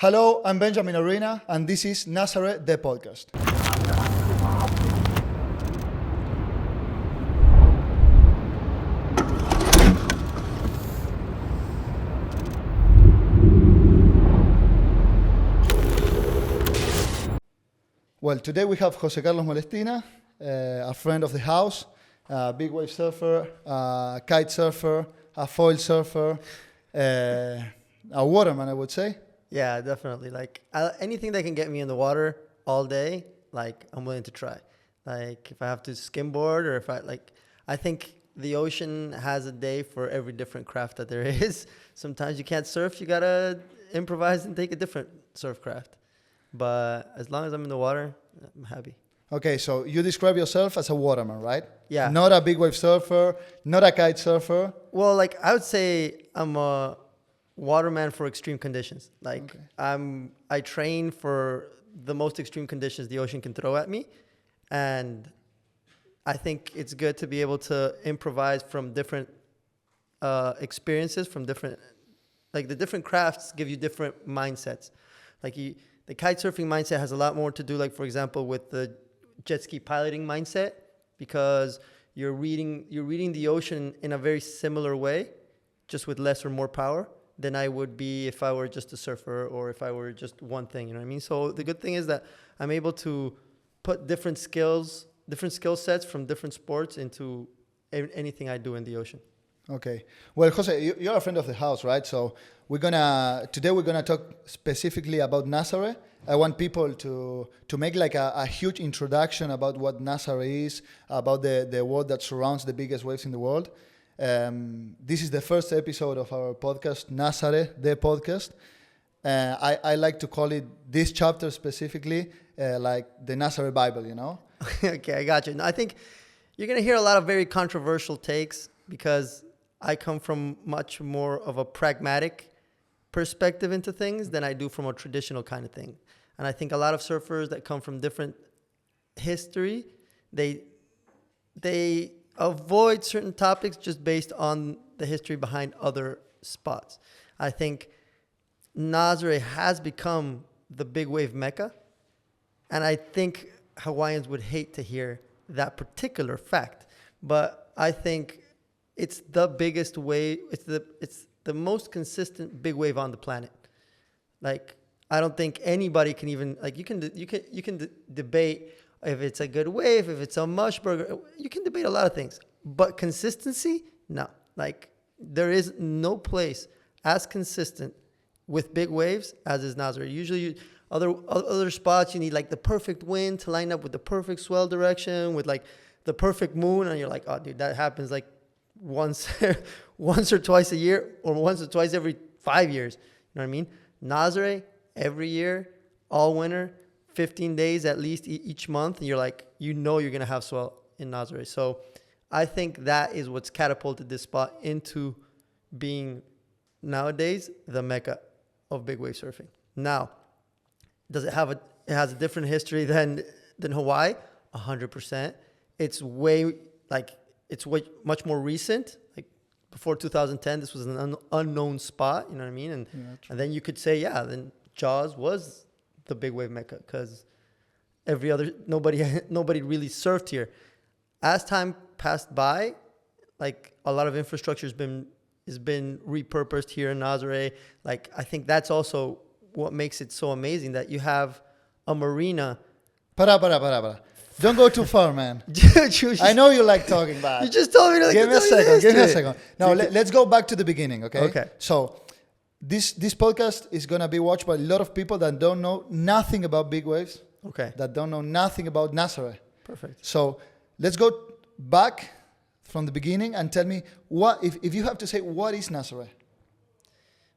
Hello, I'm Benjamin Arena, and this is Nazaré Podcast. Well, today we have José Carlos Molestina, a friend of the house, a big wave surfer, a kite surfer, a foil surfer, a waterman, I would say. Yeah, definitely. Like anything that can get me in the water all day, like I'm willing to try. Like if I have to skimboard or I think the ocean has a day for every different craft that there is. Sometimes you can't surf, you gotta improvise and take a different surf craft. But as long as I'm in the water, I'm happy. Okay, so you describe yourself as a waterman, right? Yeah. Not a big wave surfer, not a kite surfer. Well, like I would say I'm a waterman for extreme conditions. Like Okay. I train for the most extreme conditions the ocean can throw at me. And I think it's good to be able to improvise from different experiences, from different, like the different crafts give you different mindsets. Like the kite surfing mindset has a lot more to do, like for example, with the jet ski piloting mindset, because you're reading the ocean in a very similar way, just with less or more power than I would be if I were just a surfer or if I were just one thing, you know what I mean? So the good thing is that I'm able to put different skill sets from different sports into anything I do in the ocean. Okay. Well, Jose, you're a friend of the house, right? So today we're gonna talk specifically about Nazare. I want people to make like a huge introduction about what Nazare is, about the world that surrounds the biggest waves in the world. This is the first episode of our podcast, Nazaré Podcast. I like to call it this chapter specifically like the Nazaré Bible, you know? Okay, I got you. I think you're going to hear a lot of very controversial takes because I come from much more of a pragmatic perspective into things than I do from a traditional kind of thing. And I think a lot of surfers that come from different history, they avoid certain topics just based on the history behind other spots. I think Nazare has become the big wave mecca, and I think Hawaiians would hate to hear that particular fact, but I think it's the biggest wave. It's the most consistent big wave on the planet. Like I don't think anybody can even like you can debate if it's a good wave, if it's a mush burger. You can debate a lot of things, but consistency, no. Like there is no place as consistent with big waves as is Nazare. Usually other spots you need like the perfect wind to line up with the perfect swell direction with like the perfect moon, and you're like, oh dude, that happens like once or twice a year, or once or twice every 5 years. You know what I mean? Nazare every year, all winter, 15 days at least each month, and you're like, you're going to have swell in Nazare. So I think that is what's catapulted this spot into being nowadays the mecca of big wave surfing. Now, does it has a different history than Hawaii? 100%. It's much more recent. Like before 2010, this was an unknown spot. You know what I mean? And then you could say, then Jaws was the big wave mecca because nobody really surfed here. As time passed by, like a lot of infrastructure has been repurposed here in Nazare. Like I think that's also what makes it so amazing that you have a marina. Para. Don't go too far, man. I know you like talking about it. You just told me to Give me a second. Now, let's go back to the beginning, okay? Okay. So, this podcast is going to be watched by a lot of people that don't know nothing about big waves. Okay. That don't know nothing about Nazare. Perfect. So, let's go back from the beginning and tell me if you have to say, what is Nazare?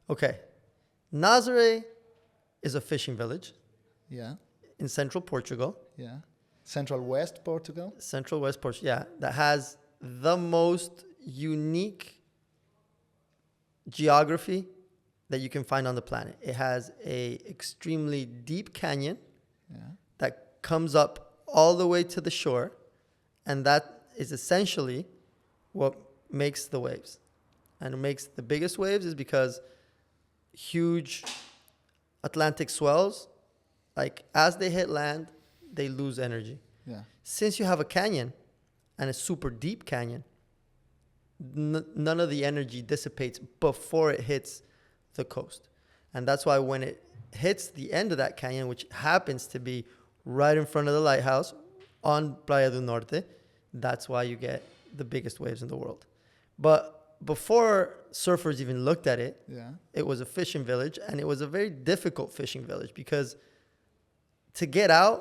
Okay. Nazare is a fishing village. Yeah. In central Portugal. Yeah. Central West Portugal. Central West Portugal, yeah. That has the most unique geography that you can find on the planet. It has a extremely deep canyon that comes up all the way to the shore, and that is essentially what makes the waves. And it makes the biggest waves is because huge Atlantic swells, like as they hit land, they lose energy. Yeah. Since you have a canyon and a super deep canyon, none of the energy dissipates before it hits the coast. And that's why when it hits the end of that canyon, which happens to be right in front of the lighthouse on Playa del Norte, that's why you get the biggest waves in the world. But before surfers even looked at it, it was a fishing village, and it was a very difficult fishing village because to get out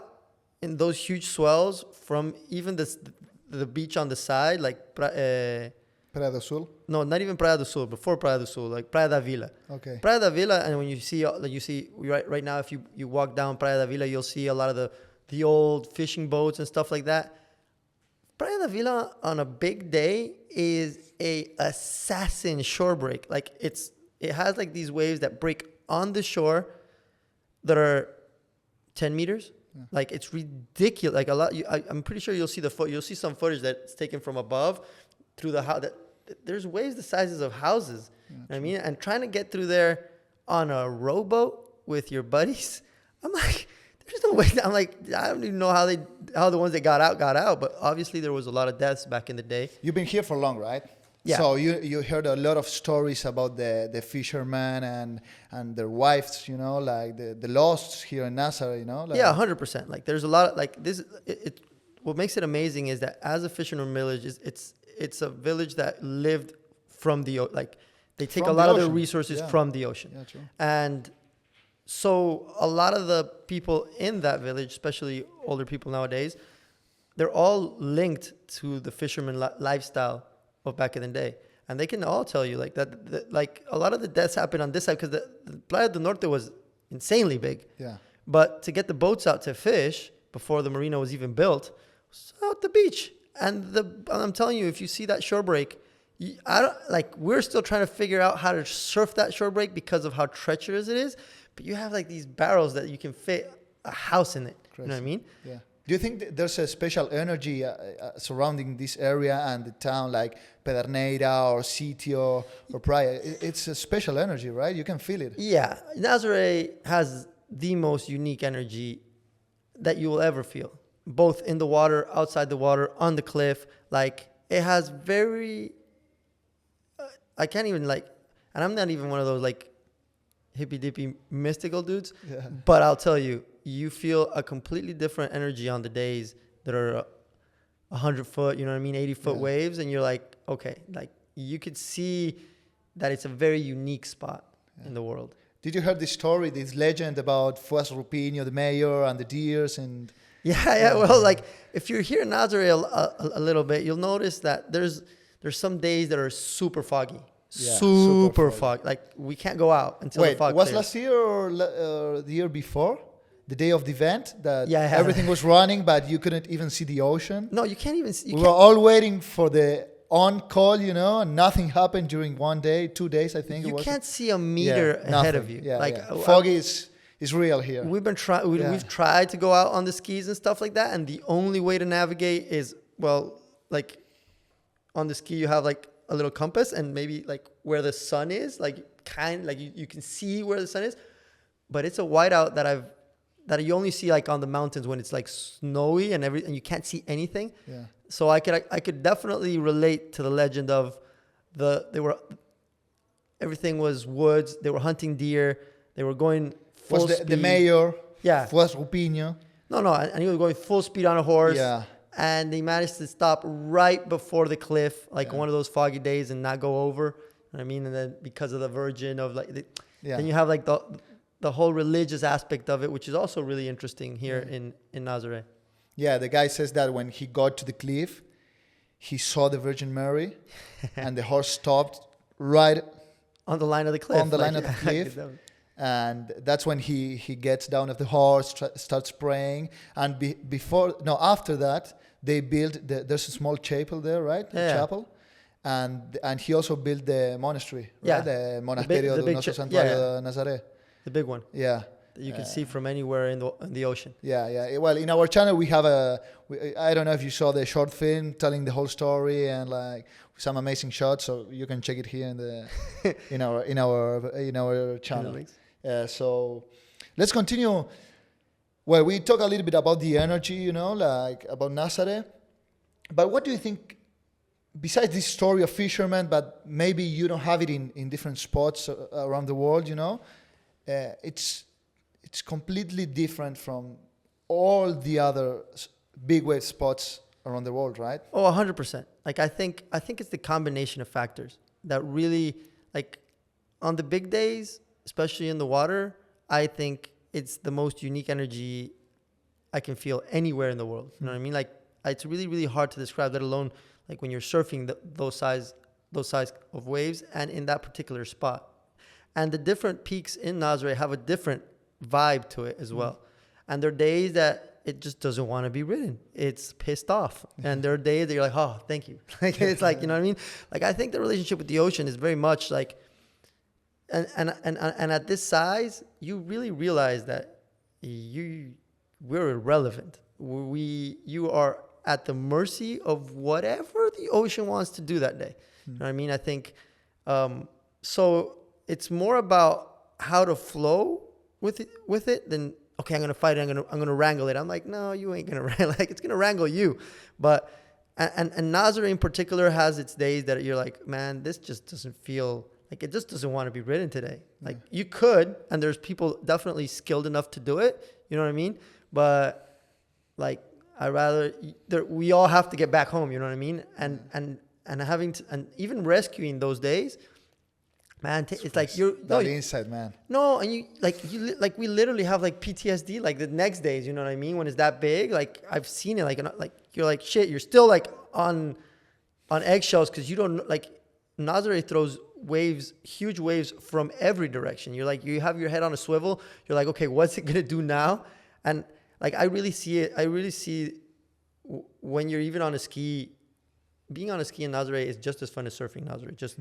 in those huge swells from even the beach on the side, like Praia do Sul? No, not even Praia do Sul. Before Praia do Sul, like Praia da Vila. Okay. Praia da Vila, and when you see right now, if you walk down Praia da Vila, you'll see a lot of the old fishing boats and stuff like that. Praia da Vila on a big day is a assassin shore break. Like it has like these waves that break on the shore that are 10 meters. Yeah. Like it's ridiculous. Like I'm pretty sure you'll see some footage that's taken from above through the house. There's waves the sizes of houses. Yeah, you know what I mean? And trying to get through there on a rowboat with your buddies, I'm like, there's no way. I'm like, I don't even know how the ones that got out. But obviously there was a lot of deaths back in the day. You've been here for long, right? Yeah. So you heard a lot of stories about the fishermen and their wives, you know, like the losts here in Nazaré, you know? Like, yeah, 100%. Like there's a lot of, like this. What makes it amazing is that as a fisherman village, it's a village that lived from like they take a lot of their resources from the ocean. Yeah, true. And so a lot of the people in that village, especially older people nowadays, they're all linked to the fisherman lifestyle of back in the day. And they can all tell you like that like a lot of the deaths happened on this side because the Playa del Norte was insanely big. Yeah. But to get the boats out to fish before the marina was even built, was out the beach. And I'm telling you, if you see that shore break, we're still trying to figure out how to surf that shore break because of how treacherous it is. But you have like these barrels that you can fit a house in it. Crazy. You know what I mean? Yeah. Do you think there's a special energy surrounding this area and the town, like Pedernera or Sitio or Praia? It's a special energy, right? You can feel it. Yeah. Nazaré has the most unique energy that you will ever feel, both in the water, outside the water, on the cliff. Like, it has very... I can't even, like... And I'm not even one of those, like, hippy-dippy mystical dudes. Yeah. But I'll tell you, you feel a completely different energy on the days that are 100 foot, you know what I mean, 80 foot waves. And you're like, okay, like you could see that it's a very unique spot in the world. Did you hear this story, this legend about Fuas Rupinho, the mayor, and the deers? And yeah. Well, like if you're here in Nazaré a little bit, you'll notice that there's some days that are super foggy. Yeah, super foggy. Like we can't go out until the fog was clears. Last year or the year before? The day of the event, that everything was running, but you couldn't even see the ocean. No, you can't even see. We were all waiting for the on-call, you know, and nothing happened during 1 day, 2 days, I think. You can't see a meter ahead of you. Yeah, like foggy is real here. We've tried to go out on the skis and stuff like that, and the only way to navigate is, well, like on the ski you have like a little compass and maybe like where the sun is, like you can see where the sun is, but it's a whiteout that you only see like on the mountains when it's like snowy and you can't see anything. Yeah. So I could definitely relate to the legend of everything was woods. They were hunting deer. They were going full speed. The mayor. Yeah. Fuas Rupinho. No, and he was going full speed on a horse. Yeah. And they managed to stop right before the cliff, like one of those foggy days, and not go over. You know what I mean? And then because of the virgin of like, then you have like the whole religious aspect of it, which is also really interesting here in Nazaré. Yeah, the guy says that when he got to the cliff, he saw the Virgin Mary, and the horse stopped right on the line of the cliff. On the line of the cliff. And that's when he gets down off the horse, starts praying. And after that, they built, there's a small chapel there, right? Yeah. A chapel. And he also built the monastery, right? The Monasterio de Nuestro Santuario de Nazaré. The big one. Yeah. That you can see from anywhere in the ocean. Yeah. Well, in our channel, we have I don't know if you saw the short film telling the whole story and like some amazing shots. So you can check it here in our channel. So Let's continue. Well, we talk a little bit about the energy, you know, like about Nazare. But what do you think, besides this story of fishermen, but maybe you don't have it in different spots around the world, you know, it's completely different from all the other big wave spots around the world, right? Oh, 100%. Like I think it's the combination of factors that really, like, on the big days, especially in the water, I think it's the most unique energy I can feel anywhere in the world. You know what I mean? Like, it's really, really hard to describe, let alone like when you're surfing those size of waves and in that particular spot. And the different peaks in Nazare have a different vibe to it as well. And there are days that it just doesn't want to be ridden. It's pissed off. And there are days that you're like, oh, thank you. Like, it's like, you know what I mean? Like, I think the relationship with the ocean is very much like, and at this size, you really realize that we're irrelevant. You are at the mercy of whatever the ocean wants to do that day. You know what I mean? I think, so it's more about how to flow with it than, okay, I'm going to fight it. I'm going to wrangle it. I'm like, no, you ain't going to wrangle. Like, it's going to wrangle you. But, and Nazare in particular has its days that you're like, man, this just doesn't feel like, it just doesn't want to be ridden today. Like, you could, and there's people definitely skilled enough to do it. You know what I mean? But like, we all have to get back home. You know what I mean? And having to, and even rescuing those days, man, it's like you're inside, man. No, and we literally have like PTSD like the next days. You know what I mean? When it's that big, like I've seen it. Like you're like, shit. You're still like on eggshells because you don't, like, Nazare throws waves, huge waves from every direction. You're like, you have your head on a swivel. You're like, okay, what's it gonna do now? And like, I really see it. I really see when you're even on a ski. Being on a ski in Nazare is just as fun as surfing Nazare. Just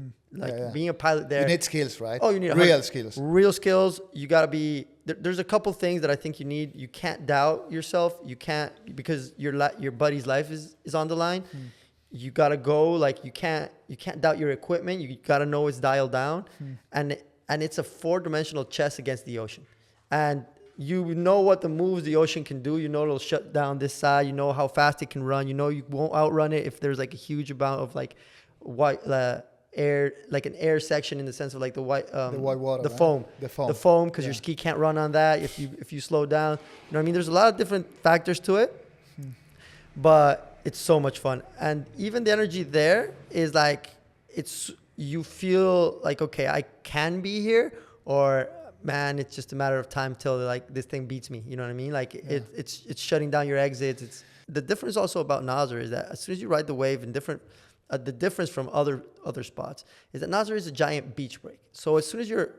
being a pilot there. You need skills, right? Oh, you need real skills. Real skills. You got to be, there's a couple things that I think you need. You can't doubt yourself. You can't, because your buddy's life is on the line. You got to go, like, you can't doubt your equipment. You got to know it's dialed down. And it's a 4-dimensional chess against the ocean. And you know what the moves the ocean can do. You know it'll shut down this side. You know how fast it can run. You know you won't outrun it if there's like a huge amount of like white air, like an air section in the sense of like the white water, the foam, because your ski can't run on that if you slow down. You know what I mean? There's a lot of different factors to it, but it's so much fun. And even the energy there is like, you feel like, okay, I can be here, or man, it's just a matter of time till like this thing beats me. You know what I mean? Like it's shutting down your exits. It's the difference also about Nazare is that as soon as you ride the wave and the difference from other spots is that Nazare is a giant beach break. So as soon as you're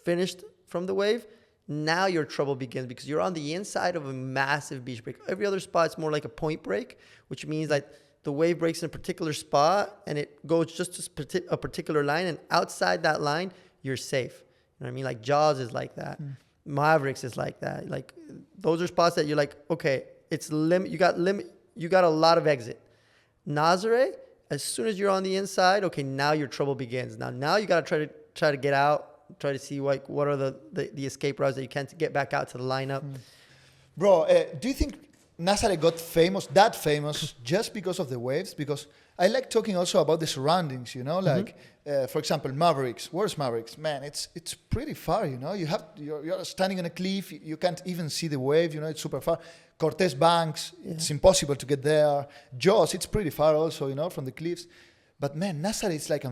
finished from the wave, now your trouble begins because you're on the inside of a massive beach break. Every other spot is more like a point break, which means like the wave breaks in a particular spot and it goes just to a particular line, and outside that line, you're safe. You know what I mean? Like Jaws is like that. Mavericks is like that. Like those are spots that you're like, okay, it's limit. You got a lot of exit. Nazare, as soon as you're on the inside, okay, now your trouble begins. Now you got to try to get out, try to see like what are the escape routes that you can to get back out to the lineup. Bro, do you think Nazare got that famous just because of the waves? Because I like talking also about the surroundings, you know, like, for example, Mavericks. Where's Mavericks? Man, it's pretty far, you know. You're standing on a cliff. You can't even see the wave, you know. It's super far. Cortez Banks, it's impossible to get there. Jaws, it's pretty far also, you know, from the cliffs. But man, Nazare is like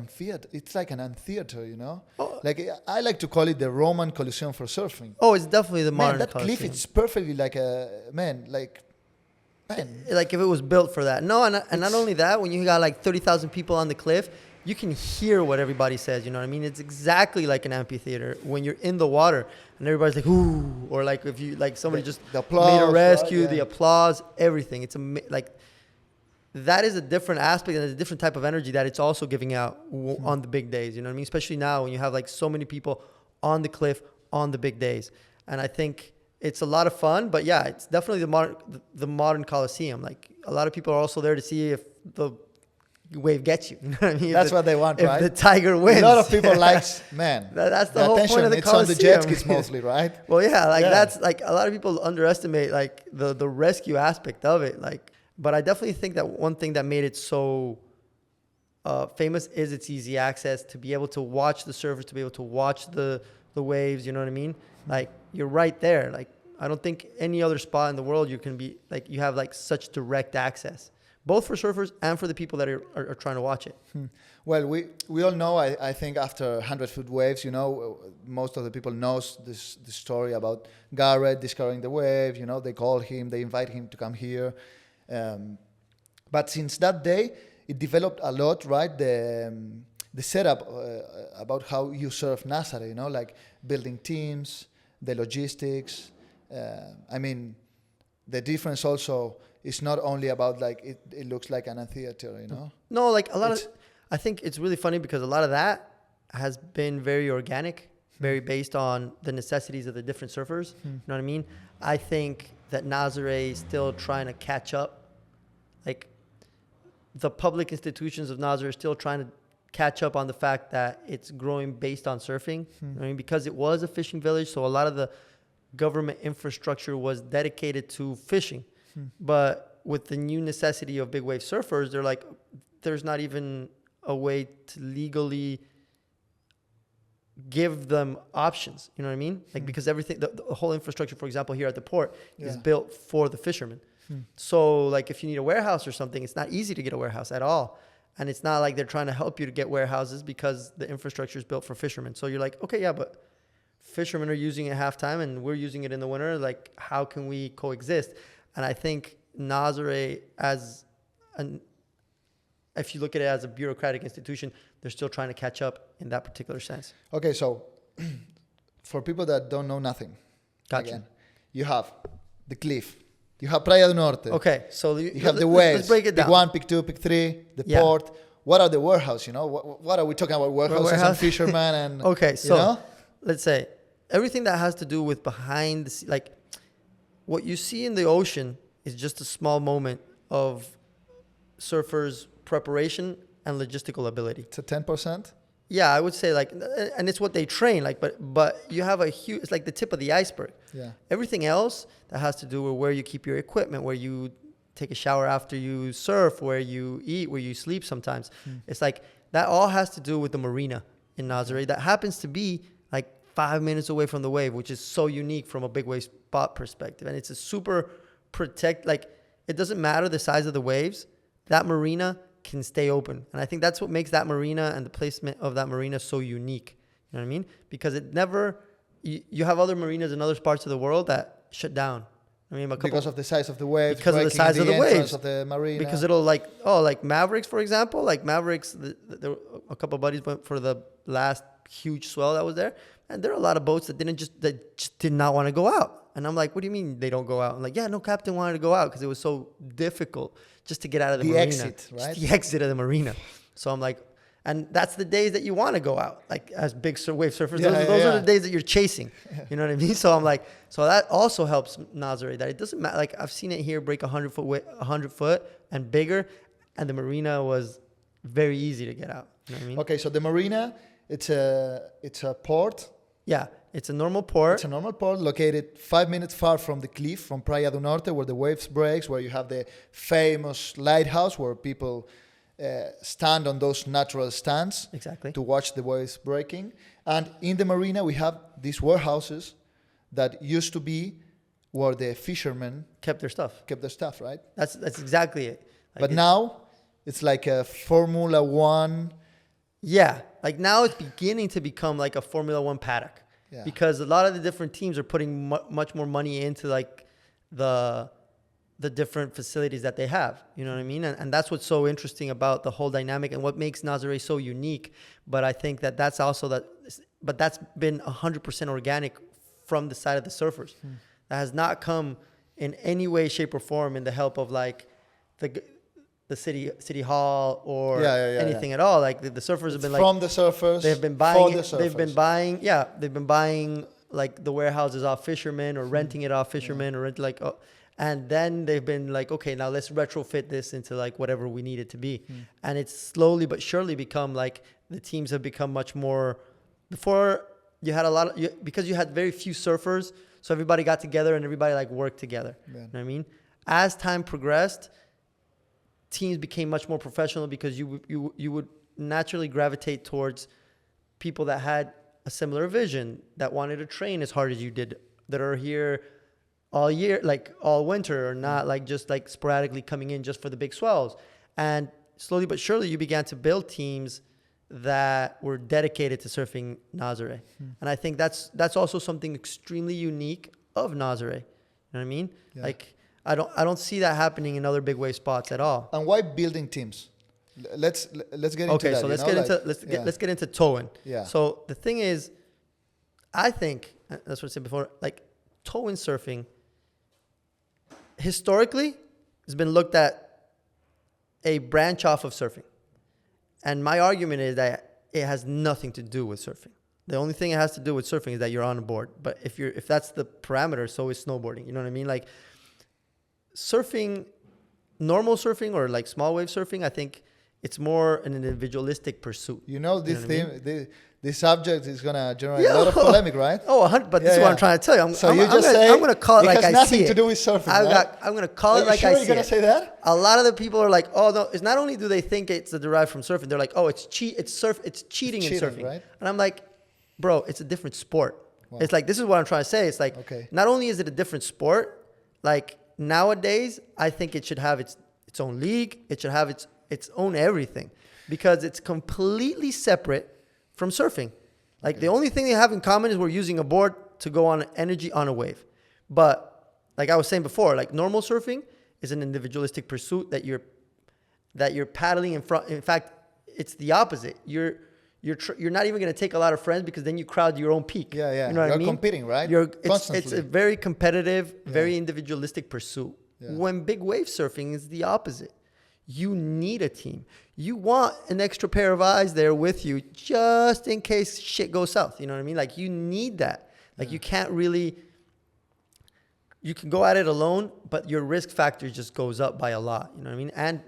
it's like an amphitheater, you know. Oh. Like I like to call it the Roman Colosseum for surfing. Oh, it's definitely the modern that Colosseum. cliff, it's perfectly like like if it was built for that. No, and not only that, when you got like 30,000 people on the cliff, you can hear what everybody says. You know what I mean? It's exactly like an amphitheater when you're in the water and everybody's like, ooh, or like if you like somebody just applause, made a rescue, right? The applause, everything. It's like that is a different aspect and a different type of energy that it's also giving out on the big days. You know what I mean? Especially now when you have like so many people on the cliff on the big days. And I think it's a lot of fun, but yeah, it's definitely the modern Colosseum. Like a lot of people are also there to see if the wave gets you. You know what I mean? That's what they want, right? If the tiger wins. A lot of people likes, man. That's the whole attention, point of the it's on the Coliseum. jet skis mostly, right? Well, yeah, like that's like a lot of people underestimate like the rescue aspect of it. Like, but I definitely think that one thing that made it so famous is its easy access, to be able to watch the surfers, to be able to watch the waves. You know what I mean? Like, you're right there. Like, I don't think any other spot in the world you can be like, you have like such direct access, both for surfers and for the people that are trying to watch it. Well, we all know, I think after 100-foot waves, you know, most of the people knows this story about Garrett discovering the wave. You know, they call him, they invite him to come here. But since that day, it developed a lot, right? The setup about how you surf Nazare, you know, like building teams, the logistics. I mean, the difference also is not only about like it looks like an amphitheater, you know? No, like a lot of, I think it's really funny because a lot of that has been very organic, very based on the necessities of the different surfers. You know what I mean? I think that Nazare is still trying to catch up. Like, the public institutions of Nazare are still trying to catch up on the fact that it's growing based on surfing. You know what I mean? Because it was a fishing village, so a lot of the government infrastructure was dedicated to fishing. But with the new necessity of big wave surfers, they're like, there's not even a way to legally give them options. You know what I mean? Like, because everything, the whole infrastructure, for example, here at the port is built for the fishermen. So like, if you need a warehouse or something, it's not easy to get a warehouse at all. And it's not like they're trying to help you to get warehouses because the infrastructure is built for fishermen. So you're like, okay, yeah, but fishermen are using it half time and we're using it in the winter. Like, how can we coexist? And I think Nazare, if you look at it as a bureaucratic institution, they're still trying to catch up in that particular sense. Okay, so for people that don't know nothing, Gotcha. Again, you have the cliff, you have Playa del Norte. Okay, so you have the waves. Let's break it down. Pick 1, pick 2, pick 3, the port. What are the warehouse? You know, what are we talking about? Warehouses and fishermen and okay, so you know? Let's say everything that has to do with behind the sea, like what you see in the ocean is just a small moment of surfers' preparation and logistical ability. It's a 10%. Yeah, I would say like, and it's what they train. Like, but you have a huge. It's like the tip of the iceberg. Yeah. Everything else that has to do with where you keep your equipment, where you take a shower after you surf, where you eat, where you sleep sometimes. It's like that all has to do with the marina in Nazare that happens to be like 5 minutes away from the wave, which is so unique from a big wave spot perspective. And it's a super like, it doesn't matter the size of the waves, that marina can stay open. And I think that's what makes that marina and the placement of that marina so unique. You know what I mean? Because it never, you have other marinas in other parts of the world that shut down. I mean, because of the size of the waves. Because of the size of the waves. Of the marina. Because it'll like Mavericks, for example. Like Mavericks, a couple of buddies went for the last huge swell that was there. And there are a lot of boats that just did not want to go out. And I'm like, what do you mean they don't go out? I'm like, yeah, no captain wanted to go out because it was so difficult just to get out of the marina. Exit, right? Just the exit of the marina. So I'm like, and that's the days that you want to go out, like as big wave surfers. Those are the days that you're chasing. You know what I mean? So I'm like, so that also helps Nazare, that it doesn't matter. Like, I've seen it here break 100 foot and bigger, and the marina was very easy to get out. You know what I mean? Okay, so the marina, it's a port. Yeah, it's a normal port. It's a normal port located 5 minutes far from the cliff, from Playa del Norte, where the waves breaks, where you have the famous lighthouse where people stand on those natural stands to watch the waves breaking. And in the marina, we have these warehouses that used to be where the fishermen kept their stuff, right? That's exactly it. Like, but now it's like a Formula One. Yeah, like now it's beginning to become like a Formula One paddock, because a lot of the different teams are putting much more money into like the different facilities that they have. You know what I mean? And that's what's so interesting about the whole dynamic and what makes Nazare so unique. But I think that's also but that's been 100% organic from the side of the surfers. That has not come in any way, shape, or form in the help of like the city hall or anything at all. Like the surfers have been like from the surfers. They've been buying. For the surfers. They've been buying like the warehouses off fishermen or renting it off fishermen or and then they've been like, okay, now let's retrofit this into like whatever we need it to be. And it's slowly but surely become like the teams have become much more. Before you had because you had very few surfers, so everybody got together and everybody like worked together. You know what I mean? As time progressed, teams became much more professional because you would naturally gravitate towards people that had a similar vision, that wanted to train as hard as you did, that are here all year, like all winter, or not like just like sporadically coming in just for the big swells. And slowly but surely you began to build teams that were dedicated to surfing Nazare. And I think that's also something extremely unique of Nazare. You know what I mean? Yeah. Like I don't see that happening in other big wave spots at all. And why building teams? Let's get into that. Okay, so let's get into towing. Yeah. So the thing is, I think that's what I said before. Like towing surfing, historically, has been looked at a branch off of surfing, and my argument is that it has nothing to do with surfing. The only thing it has to do with surfing is that you're on a board. But if that's the parameter, so is snowboarding. You know what I mean? Like surfing, normal surfing or like small wave surfing, I think it's more an individualistic pursuit. You know, this subject is going to generate a lot of polemic, right? But this is what I'm trying to tell you. I'm going to call it like I see it. It has nothing to do with surfing, I'm going to call it like I see it. You're going to say that? A lot of the people are like, oh, no, it's not only do they think it's derived from surfing, they're like, oh, it's cheating in surfing. Right? And I'm like, bro, it's a different sport. Wow. It's like, this is what I'm trying to say. It's like, not only is it a different sport, like nowadays, I think it should have its own league. It should have its own everything, because it's completely separate from surfing. Like the only thing they have in common is we're using a board to go on energy on a wave. But like I was saying before, like normal surfing is an individualistic pursuit that you're paddling in front. In fact, it's the opposite. You're not even going to take a lot of friends, because then you crowd your own peak. Yeah. You know what I mean? You're competing, right? It's a very competitive, very individualistic pursuit. Yeah. When big wave surfing is the opposite. You need a team. You want an extra pair of eyes there with you just in case shit goes south. You know what I mean? Like you need that. Like you can't really, you can go at it alone, but your risk factor just goes up by a lot. You know what I mean? And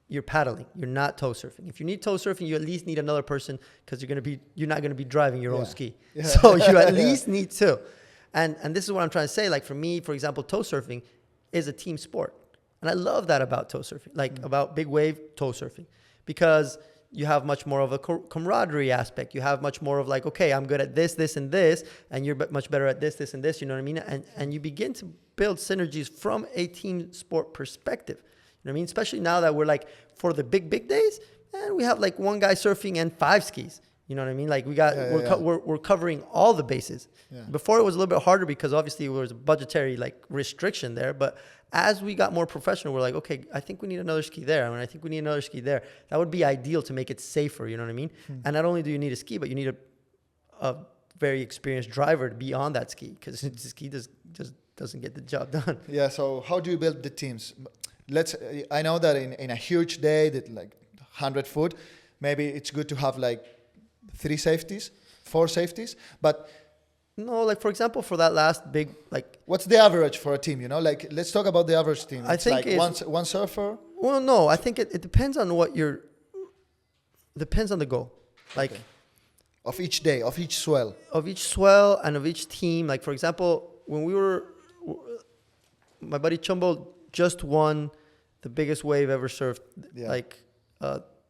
you're paddling. You're not tow surfing. If you need tow surfing, you at least need another person, because you're not going to be driving your own ski. Yeah. So you at least need two. And this is what I'm trying to say. Like for me, for example, tow surfing is a team sport. And I love that about tow surfing, like about big wave tow surfing, because you have much more of a camaraderie aspect. You have much more of like, okay, I'm good at this, and this, and you're much better at this, and this, you know what I mean? And you begin to build synergies from a team sport perspective. You know what I mean? Especially now that we're like, for the big days, and we have like one guy surfing and 5 skis. You know what I mean? Like we're covering all the bases. Yeah. Before it was a little bit harder because obviously there was a budgetary like restriction there. But as we got more professional, we're like, okay, I think we need another ski there. I think we need another ski there. That would be ideal to make it safer. You know what I mean? And not only do you need a ski, but you need a very experienced driver to be on that ski, because the ski just doesn't get the job done. Yeah. So how do you build the teams? I know that in a huge day that like 100 foot, maybe it's good to have like 3 safeties, 4 safeties, but no, like for example, for that last big, like what's the average for a team? You know, like let's talk about the average team. I think like one surfer. Well, no, I think it depends on depends on the goal, like of each day, of each swell, and of each team. Like for example, when my buddy Chumbo just won the biggest wave ever surfed, like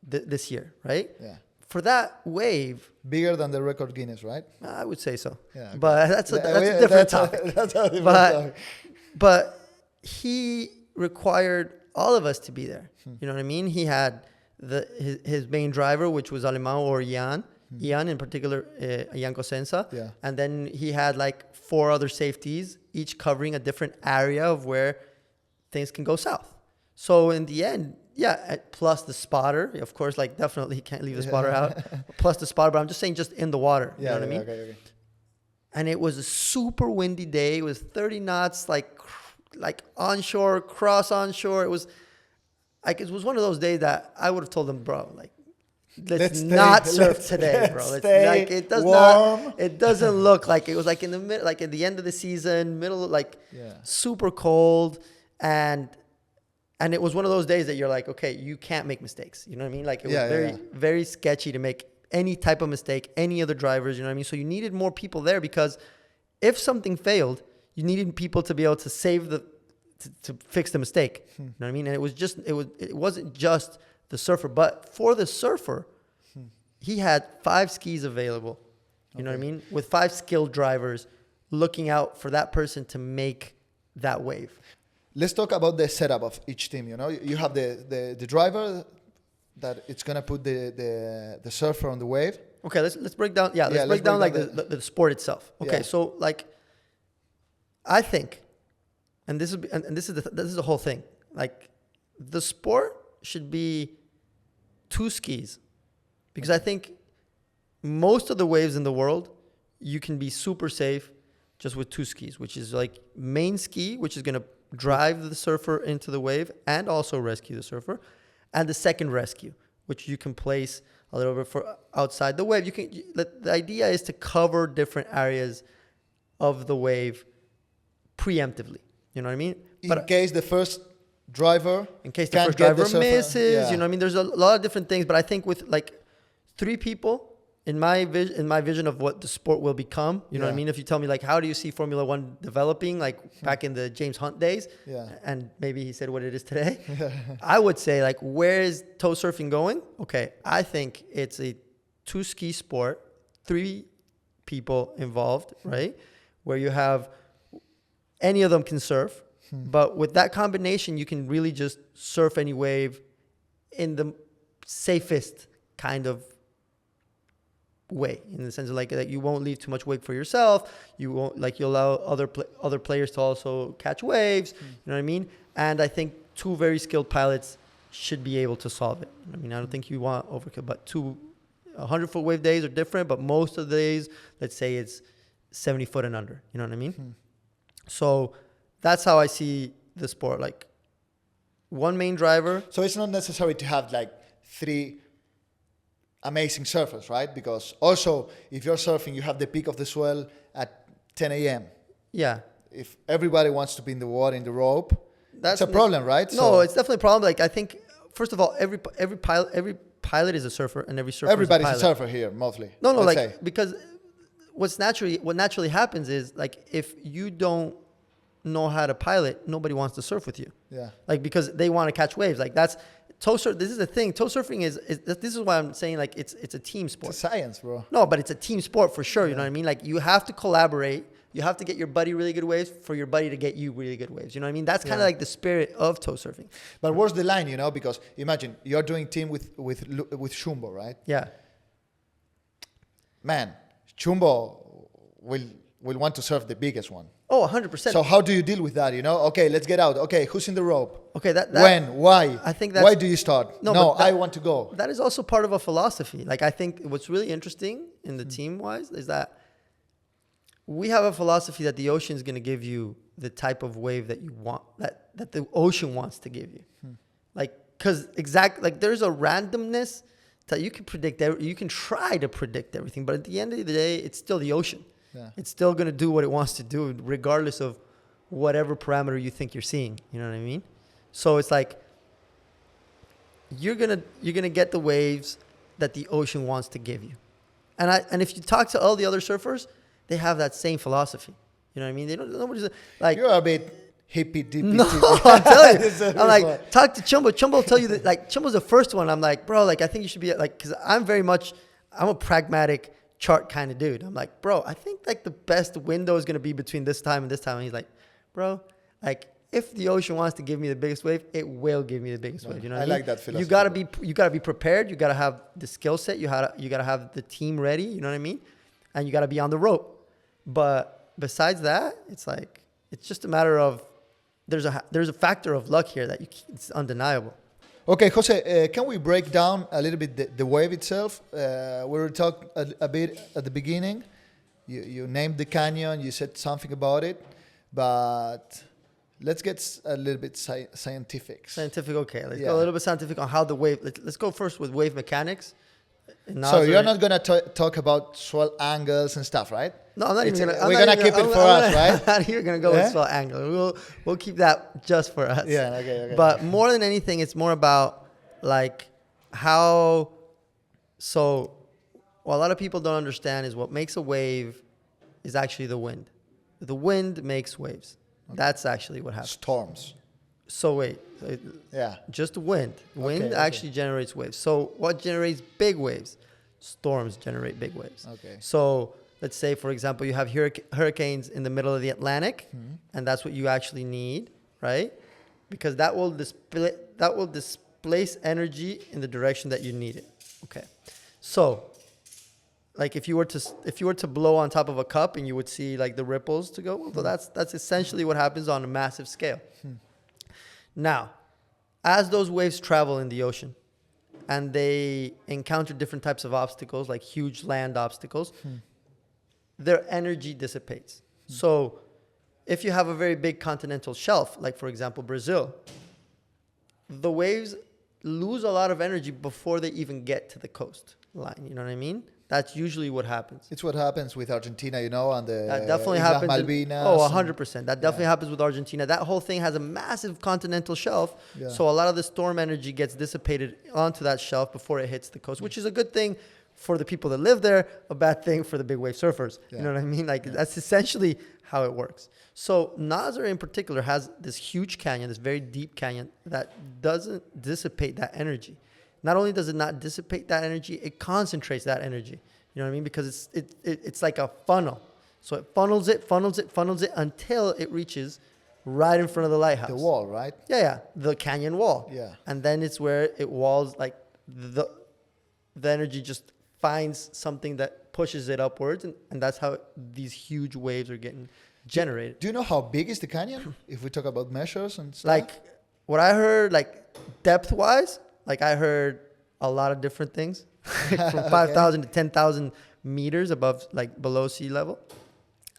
this year, right? Yeah. For that wave, bigger than the record Guinness, right? I would say so. Yeah, okay. But that's a different topic. That's a different topic. But he required all of us to be there. You know what I mean? He had his main driver, which was Alemão or Ian in particular, Ian Cosenza. Yeah. And then he had like 4 other safeties, each covering a different area of where things can go south. So in the end, plus the spotter, of course, like definitely can't leave the spotter out. Plus the spotter, but I'm just saying just in the water. You know what I mean? Okay. And it was a super windy day. It was 30 knots, like onshore, cross onshore. It was one of those days that I would have told them, bro, like let's not surf today, bro. Let's like it does warm. not. It doesn't look like it was like in the mid, like at the end of the season, middle, like super cold, and it was one of those days that you're like, okay, you can't make mistakes. You know what I mean? Like it was very sketchy to make any type of mistake, any other drivers. You know what I mean? So you needed more people there because if something failed, you needed people to be able to save to fix the mistake. You know what I mean? And it wasn't just the surfer, but for the surfer, he had 5 skis available. You know what I mean? With 5 skilled drivers looking out for that person to make that wave. Let's talk about the setup of each team. You know, you have the driver that it's gonna put the surfer on the wave. Okay, let's break down. Yeah, let's break down like the sport itself. Okay, so like I think, and this is the whole thing. Like the sport should be 2 skis, because I think most of the waves in the world you can be super safe just with 2 skis, which is like main ski, which is gonna drive the surfer into the wave and also rescue the surfer, and the second rescue, which you can place a little bit for outside the wave. The idea is to cover different areas of the wave preemptively. You know what I mean? In case the first driver misses, you know what I mean? There's a lot of different things, but I think with like 3 people, in my vision of what the sport will become, you know what I mean? If you tell me like, how do you see Formula 1 developing, like back in the James Hunt days, and maybe he said what it is today, I would say like, where is tow surfing going? Okay, I think it's a 2 ski sport, 3 people involved, right? Where you have, any of them can surf, but with that combination, you can really just surf any wave in the safest kind of way, in the sense of like that you won't leave too much wake for yourself. You won't, like, you allow other players to also catch waves. You know what I mean? And I think 2 very skilled pilots should be able to solve it. I mean, I don't think you want overkill, but 100-foot wave days are different, but most of the days, let's say it's 70 foot and under. You know what I mean? So that's how I see the sport. Like 1 main driver. So it's not necessary to have like 3 amazing surfers, right? Because also, if you're surfing, you have the peak of the swell at 10 a.m. Yeah. If everybody wants to be in the water, in the rope, that's a problem, right? No, it's definitely a problem. Like, I think, first of all, every pilot is a surfer, and every surfer everybody's is a surfer here, mostly. No, like, because what naturally happens is, like, if you don't know how to pilot, nobody wants to surf with you. Yeah. Like, because they want to catch waves. Like, that's tow surf. This is the thing. Tow surfing is this is why I'm saying, like, it's a team sport. It's a science, bro. No, but it's a team sport for sure. You know what I mean? Like, you have to collaborate. You have to get your buddy really good waves for your buddy to get you really good waves. You know what I mean? That's kind of like the spirit of tow surfing. But where's the line? You know, because imagine you're doing team with Chumbo, right? Yeah. Man, Chumbo will want to surf the biggest one. Oh, 100%. So how do you deal with that? You know, okay, let's get out. Okay, who's in the rope? Okay, when? Why? I think that's, why do you start? No, I want to go. That is also part of a philosophy. Like, I think what's really interesting in the team wise is that we have a philosophy that the ocean is going to give you the type of wave that you want, that the ocean wants to give you. Like, because like there's a randomness that you can predict. You can try to predict everything, but at the end of the day, it's still the ocean. Yeah. It's still going to do what it wants to do, regardless of whatever parameter you think you're seeing. You know what I mean? So it's like you're gonna get the waves that the ocean wants to give you. And if you talk to all the other surfers, they have that same philosophy. You know what I mean? Nobody's like, you're a bit hippy dippy. No, I'm telling you. I'm like, talk to Chumbo. Chumbo will tell you that, like, Chumbo's the first one. I'm like, bro, like, I think you should be like, because I'm a pragmatic chart kind of dude. I'm like, bro, I think like the best window is going to be between this time and this time. And he's like, bro, like, if the ocean wants to give me the biggest wave, it will give me the biggest wave. You know what I mean? Like that philosophy. You gotta be prepared. You gotta have the skill set. You gotta have the team ready. You know what I mean? And you gotta be on the rope. But besides that, it's like, it's just a matter of, there's a factor of luck here that it's undeniable. Okay, Jose, can we break down a little bit the wave itself? We were talking a bit at the beginning. You named the canyon, you said something about it, but let's get a little bit scientific. Scientific, okay. Let's go a little bit scientific on how the wave, let's go first with wave mechanics, in So you're Nazare- not gonna talk about swell angles and stuff, right? No, I'm not even gonna. We're gonna keep it for us, right? I'm not even gonna go with swell angle. We'll keep that just for us. Yeah. Okay. But more than anything, it's more about like how. So, what a lot of people don't understand is what makes a wave is actually the wind. The wind makes waves. Okay. That's actually what happens. Storms. So wait. Yeah. Just wind. Wind actually generates waves. So what generates big waves? Storms generate big waves. Okay. So let's say, for example, you have hurricanes in the middle of the Atlantic, and that's what you actually need, right? Because that will displace energy in the direction that you need it. Okay. So, like if you were to blow on top of a cup and you would see like the ripples to go, well, that's essentially what happens on a massive scale. Now, as those waves travel in the ocean and they encounter different types of obstacles, like huge land obstacles, their energy dissipates. So if you have a very big continental shelf, like for example, Brazil, the waves lose a lot of energy before they even get to the coastline. You know what I mean? That's usually what happens. It's what happens with Argentina, you know, and the that definitely Islas happens. Malvinas. 100%. That definitely happens with Argentina. That whole thing has a massive continental shelf. Yeah. So a lot of the storm energy gets dissipated onto that shelf before it hits the coast, which is a good thing for the people that live there, a bad thing for the big wave surfers. Yeah. You know what I mean? Like that's essentially how it works. So Nazare in particular has this huge canyon, this very deep canyon that doesn't dissipate that energy. Not only does it not dissipate that energy, it concentrates that energy. You know what I mean? Because it's like a funnel. So it funnels it until it reaches right in front of the lighthouse. The wall, right? Yeah. The canyon wall. Yeah. And then it's where it walls, like the energy just finds something that pushes it upwards. And that's how these huge waves are getting generated. Do you know how big is the canyon? If we talk about measures and stuff? Like what I heard, like depth-wise, like I heard a lot of different things. From 5,000 to 10,000 meters above, like below sea level.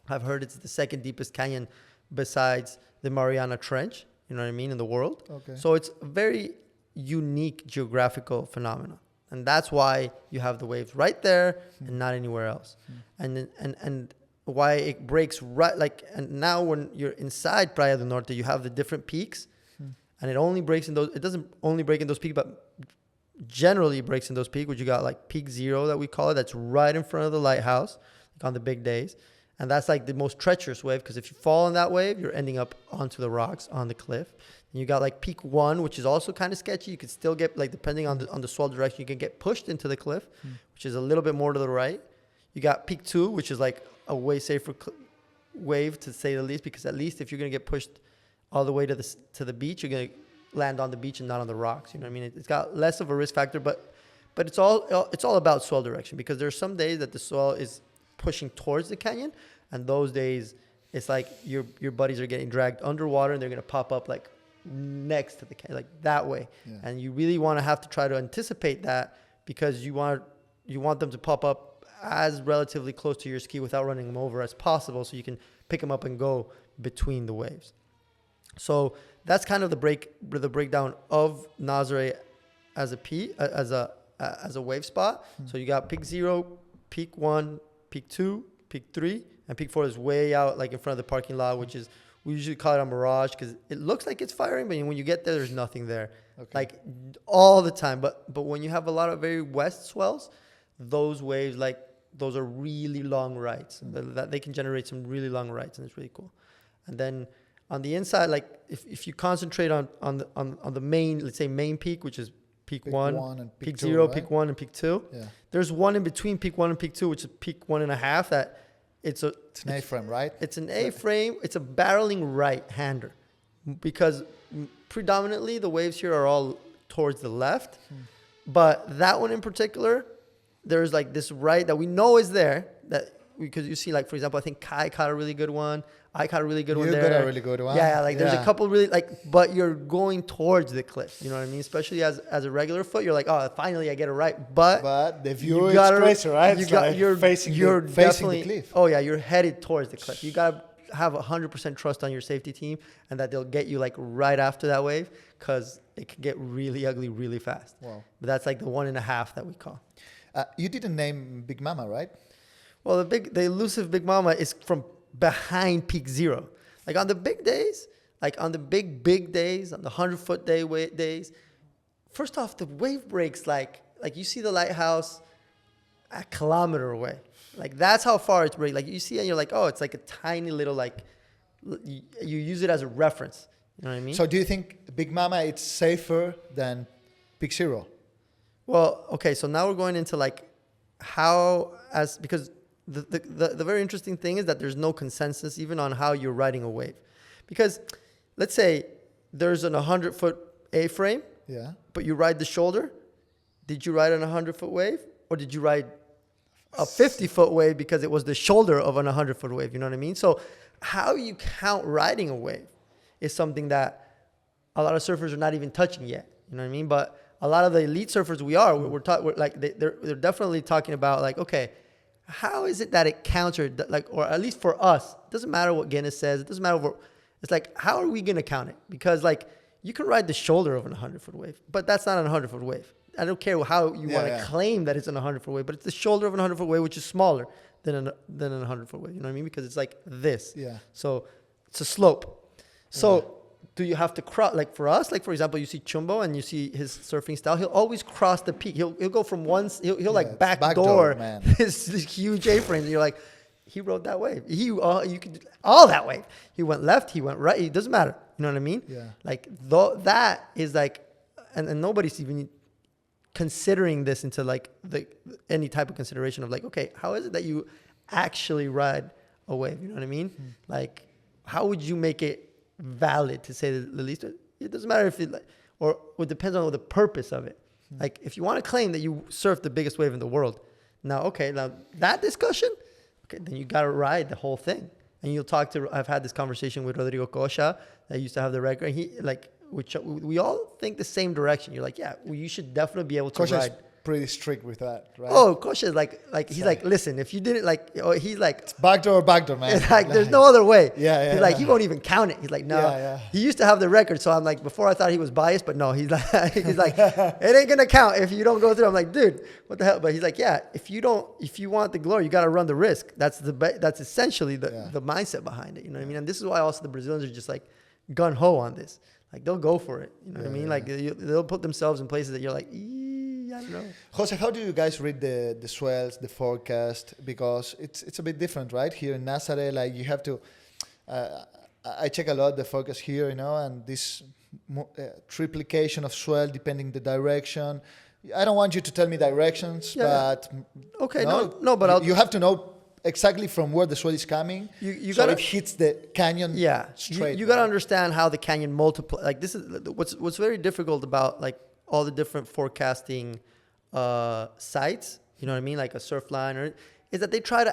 I've heard it's the second deepest canyon besides the Mariana Trench, you know what I mean, in the world. Okay. So it's a very unique geographical phenomenon. And that's why you have the waves right there and not anywhere else. And why it breaks right, like, and now when you're inside Playa del Norte, you have the different peaks. And it only breaks in those, it doesn't only break in those peaks, but generally breaks in those peaks, which you got like peak 0 that we call it. That's right in front of the lighthouse, like on the big days. And that's like the most treacherous wave, because if you fall in that wave, you're ending up onto the rocks on the cliff. And you got like peak 1, which is also kind of sketchy. You could still get, like, depending on the swell direction, you can get pushed into the cliff, which is a little bit more to the right. You got peak 2, which is like a way safer wave, to say the least, because at least if you're going to get pushed all the way to the beach, you're going to land on the beach and not on the rocks. You know what I mean? It's got less of a risk factor, but it's all about swell direction, because there's some days that the swell is pushing towards the canyon, and those days it's like your buddies are getting dragged underwater and they're going to pop up like next to the canyon, like that way. Yeah. And you really want to have to try to anticipate that, because you want them to pop up as relatively close to your ski without running them over as possible, so you can pick them up and go between the waves. So that's kind of the breakdown of Nazare as a wave spot. So you got peak 0, peak 1, peak 2, peak 3, and peak 4 is way out, like in front of the parking lot, which is, we usually call it a mirage, because it looks like it's firing, but when you get there, there's nothing there, like all the time. But when you have a lot of very west swells, those waves, like those are really long rights. That they can generate some really long rights, and it's really cool. And then on the inside, like if you concentrate on the main, let's say main peak, which is peak 1 and peak 0, right? Peak 1 and peak 2. Yeah. There's one in between peak 1 and peak 2, which is peak 1.5. That it's an A-frame, right? It's an A-frame. It's a barreling right-hander, because predominantly the waves here are all towards the left. But that one in particular, there's like this right that we know is there, that because you see, like, for example, I think Kai caught a really good one. I caught a really good one there. You got a really good one. Yeah, like there's a couple really, like, but you're going towards the cliff. You know what I mean? Especially as a regular foot, you're like, oh, finally I get it right. But the view is crazy, right? You're facing the cliff. Oh yeah, you're headed towards the cliff. You gotta have 100% trust on your safety team, and that they'll get you like right after that wave, because it can get really ugly really fast. Wow. But that's like the 1.5 that we call. You didn't name Big Mama, right? Well, the elusive Big Mama is from behind peak zero. Like on the big days, like on the big days, on the 100-foot days, first off, the wave breaks like you see the lighthouse a kilometer away. Like that's how far it's break. Like you see it and you're like, oh, it's like a tiny little like, you use it as a reference. You know what I mean? So do you think Big Mama is safer than Peak Zero? Well, okay, so now we're going into like because the very interesting thing is that there's no consensus even on how you're riding a wave. Because let's say there's an 100-foot A-frame, yeah, but you ride the shoulder. Did you ride on a 100-foot wave, or did you ride a 50-foot wave because it was the shoulder of an 100-foot wave? You know what I mean? So how you count riding a wave is something that a lot of surfers are not even touching yet. You know what I mean? But a lot of the elite surfers we're like they're definitely talking about like, okay, how is it that it countered, like, or at least for us, it doesn't matter what Guinness says, it doesn't matter what, it's like, how are we going to count it? Because like you can ride the shoulder of an 100-foot wave, but that's not an 100-foot wave. I don't care how you want to claim that it's an 100-foot wave, but it's the shoulder of an 100-foot wave, which is smaller than an 100-foot wave. You know what I mean? Because it's like this. Yeah. So it's a slope. So do you have to cross? Like for us, like for example, you see Chumbo and you see his surfing style. He'll always cross the peak. He'll go from one. He'll like backdoor this huge A-frame. And you're like, he rode that wave. You could do all that wave. He went left. He went right. It doesn't matter. You know what I mean? Yeah. Like that is like, and nobody's even considering this into like any type of consideration of like, okay, how is it that you actually ride a wave? You know what I mean? Like, how would you make it valid, to say the least? It doesn't matter if it like, or it depends on the purpose of it. Like if you want to claim that you surf the biggest wave in the world, now that discussion, okay, then you got to ride the whole thing. And you'll talk to, I've had this conversation with Rodrigo Cocha that used to have the record. He like, which we all think the same direction. You're like, yeah, well, you should definitely be able to Cocha's ride. Pretty strict with that, right? Oh, Cocha is like he's like, listen, if you didn't like, he's like, it's backdoor, man. It's like there's no other way. Yeah. He's like, he won't even count it. He's like, no. Yeah. He used to have the record, so I'm like, before I thought he was biased, but no, he's like, it ain't gonna count if you don't go through. I'm like, dude, what the hell? But he's like, yeah, if you want the glory, you got to run the risk. That's essentially the mindset behind it. You know what I mean? And this is why also the Brazilians are just like gun ho on this. Like they'll go for it. You know what I mean? Like they'll put themselves in places that you're like, I don't know. Jose, how do you guys read the swells, the forecast? Because it's a bit different, right? Here in Nazare, like you have to. I check a lot the forecast here, and this triplication of swell depending the direction. I don't want you to tell me directions, but okay, no, but you have to know exactly from where the swell is coming. So it hits the canyon. Straight. You got to understand how the canyon multiplies. Like this is what's very difficult about like all the different forecasting sites, you know what I mean, like a Surfline, is that they try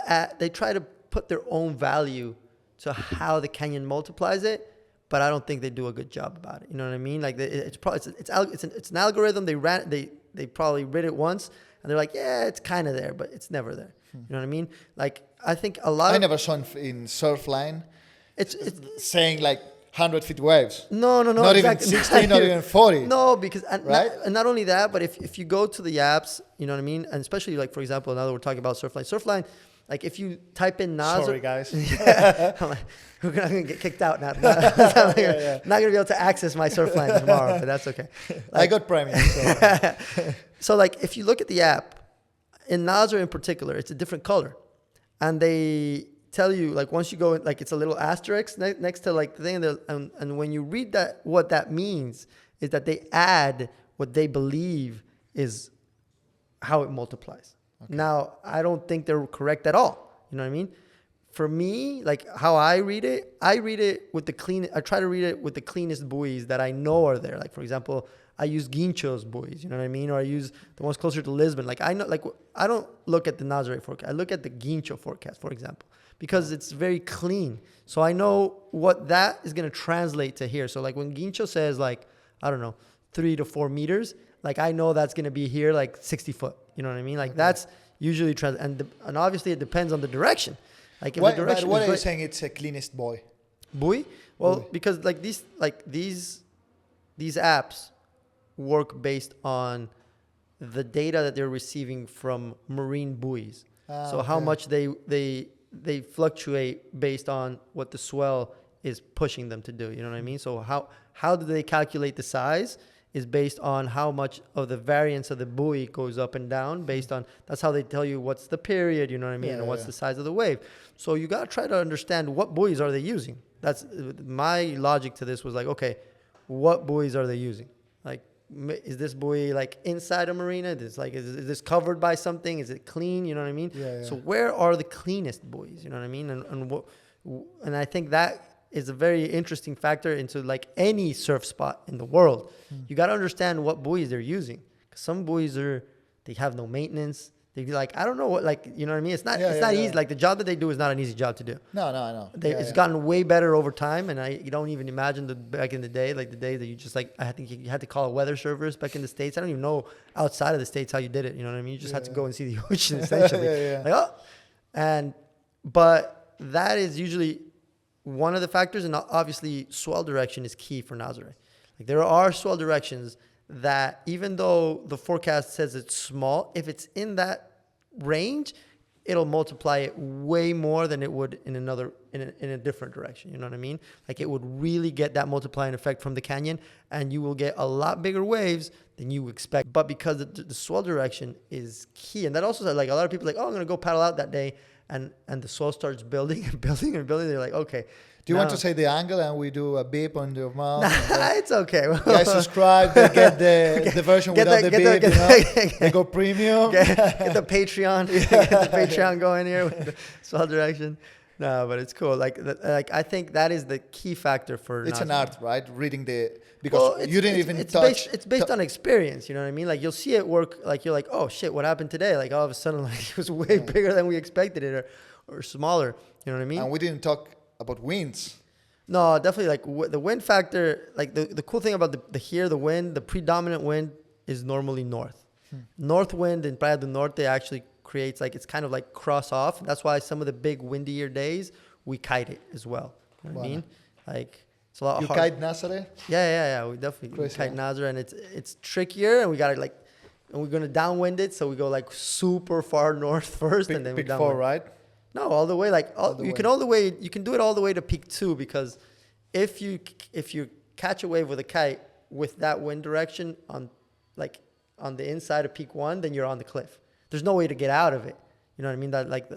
to put their own value to how the canyon multiplies it, but I don't think they do a good job about it. You know what I mean? Like it's an algorithm. They probably read it once and they're like, yeah, it's kind of there, but it's never there. You know what I mean? Like I think I never saw in Surfline. It's saying like 100-foot waves. No. Not exactly. Even 60, not even 40. No, because right? Not only that, but if you go to the apps, you know what I mean, and especially like for example, now that we're talking about Surfline, like if you type in Nazare. Sorry guys. I'm like, we're gonna get kicked out now. Not gonna be able to access my Surfline tomorrow, but that's okay. Like, I got premium. So. So like if you look at the app, in Nazare in particular, it's a different color, and they tell you like once you go in, like it's a little asterisk next to like the thing, and when you read that, what that means is that they add what they believe is how it multiplies. Okay. Now I don't think they're correct at all. You know what I mean? For me, like how I read it with I try to read it with the cleanest buoys that I know are there. Like for example, I use Guincho's buoys, you know what I mean? Or I use the ones closer to Lisbon. Like I know, like I don't look at the Nazare forecast. I look at the Guincho forecast, for example, because it's very clean. So I know what that is going to translate to here. So like when Guincho says like, I don't know, 3 to 4 meters, like I know that's going to be here like 60 foot. You know what I mean? Like that's usually, and obviously it depends on the direction. Like if the direction what are you saying it's a cleanest buoy? Buoy? Well, because like these apps work based on the data that they're receiving from marine buoys. So how okay. much they fluctuate based on what the swell is pushing them to do. You know what I mean? So how do they calculate the size is based on how much of the variance of the buoy goes up and down based on, that's how they tell you what's the period, you know what I mean? Yeah, and what's yeah. the size of the wave. So you got to try to understand what buoys are they using. That's my logic to this was like, okay, what buoys are they using? Like, is this buoy like inside a marina? Is this covered by something? Is it clean? You know what I mean? Yeah, yeah. So where are the cleanest buoys? You know what I mean? And I think that is a very interesting factor into like any surf spot in the world. You got to understand what buoys they're using. 'Cause some buoys they have no maintenance. They like, I don't know what, like, you know what I mean? It's not easy. Like the job that they do is not an easy job to do. No, I know. It's gotten way better over time, and you don't even imagine back in the day, like the day that you just like, I think you had to call a weather service back in the States. I don't even know outside of the States how you did it. You know what I mean? You just had to go and see the ocean essentially. Like, but that is usually one of the factors, and obviously swell direction is key for Nazare. Like there are swell directions that even though the forecast says it's small, if it's in that range, it'll multiply it way more than it would in a different direction. You know what I mean? Like it would really get that multiplying effect from the canyon, and you will get a lot bigger waves than you expect. But because the swell direction is key, and that also like a lot of people are like, oh, I'm gonna go paddle out that day, and the swell starts building and building and building. They're like, okay. Do you want to say the angle and we do a beep on your mouth? It's okay. Guys, subscribe. They get the version without the beep. They go premium. Get the Patreon. Get the Patreon going here with the swell direction. No, but it's cool. Like I think that is the key factor for. It's an art, right? Reading because you didn't even touch. It's based on experience. You know what I mean? Like you'll see it work. Like you're like, oh shit, what happened today? Like all of a sudden, like it was way bigger than we expected it, or smaller. You know what I mean? And we didn't talk about winds. No, definitely. Like the wind factor, like the cool thing about the predominant wind is normally north. North wind in Playa del Norte actually creates like, it's kind of like cross off. That's why some of the big windier days, we kite it as well. You know what I mean? Like it's a lot You hard. kite Nazare? Yeah. We definitely kite Nazare, and it's trickier, and we got to like, and we're going to downwind it. So we go like super far north first, and then we downwind. 4, right? No, all the way. You can do it all the way to peak 2, because if you catch a wave with a kite with that wind direction on the inside of peak 1, then you're on the cliff. There's no way to get out of it. You know what I mean?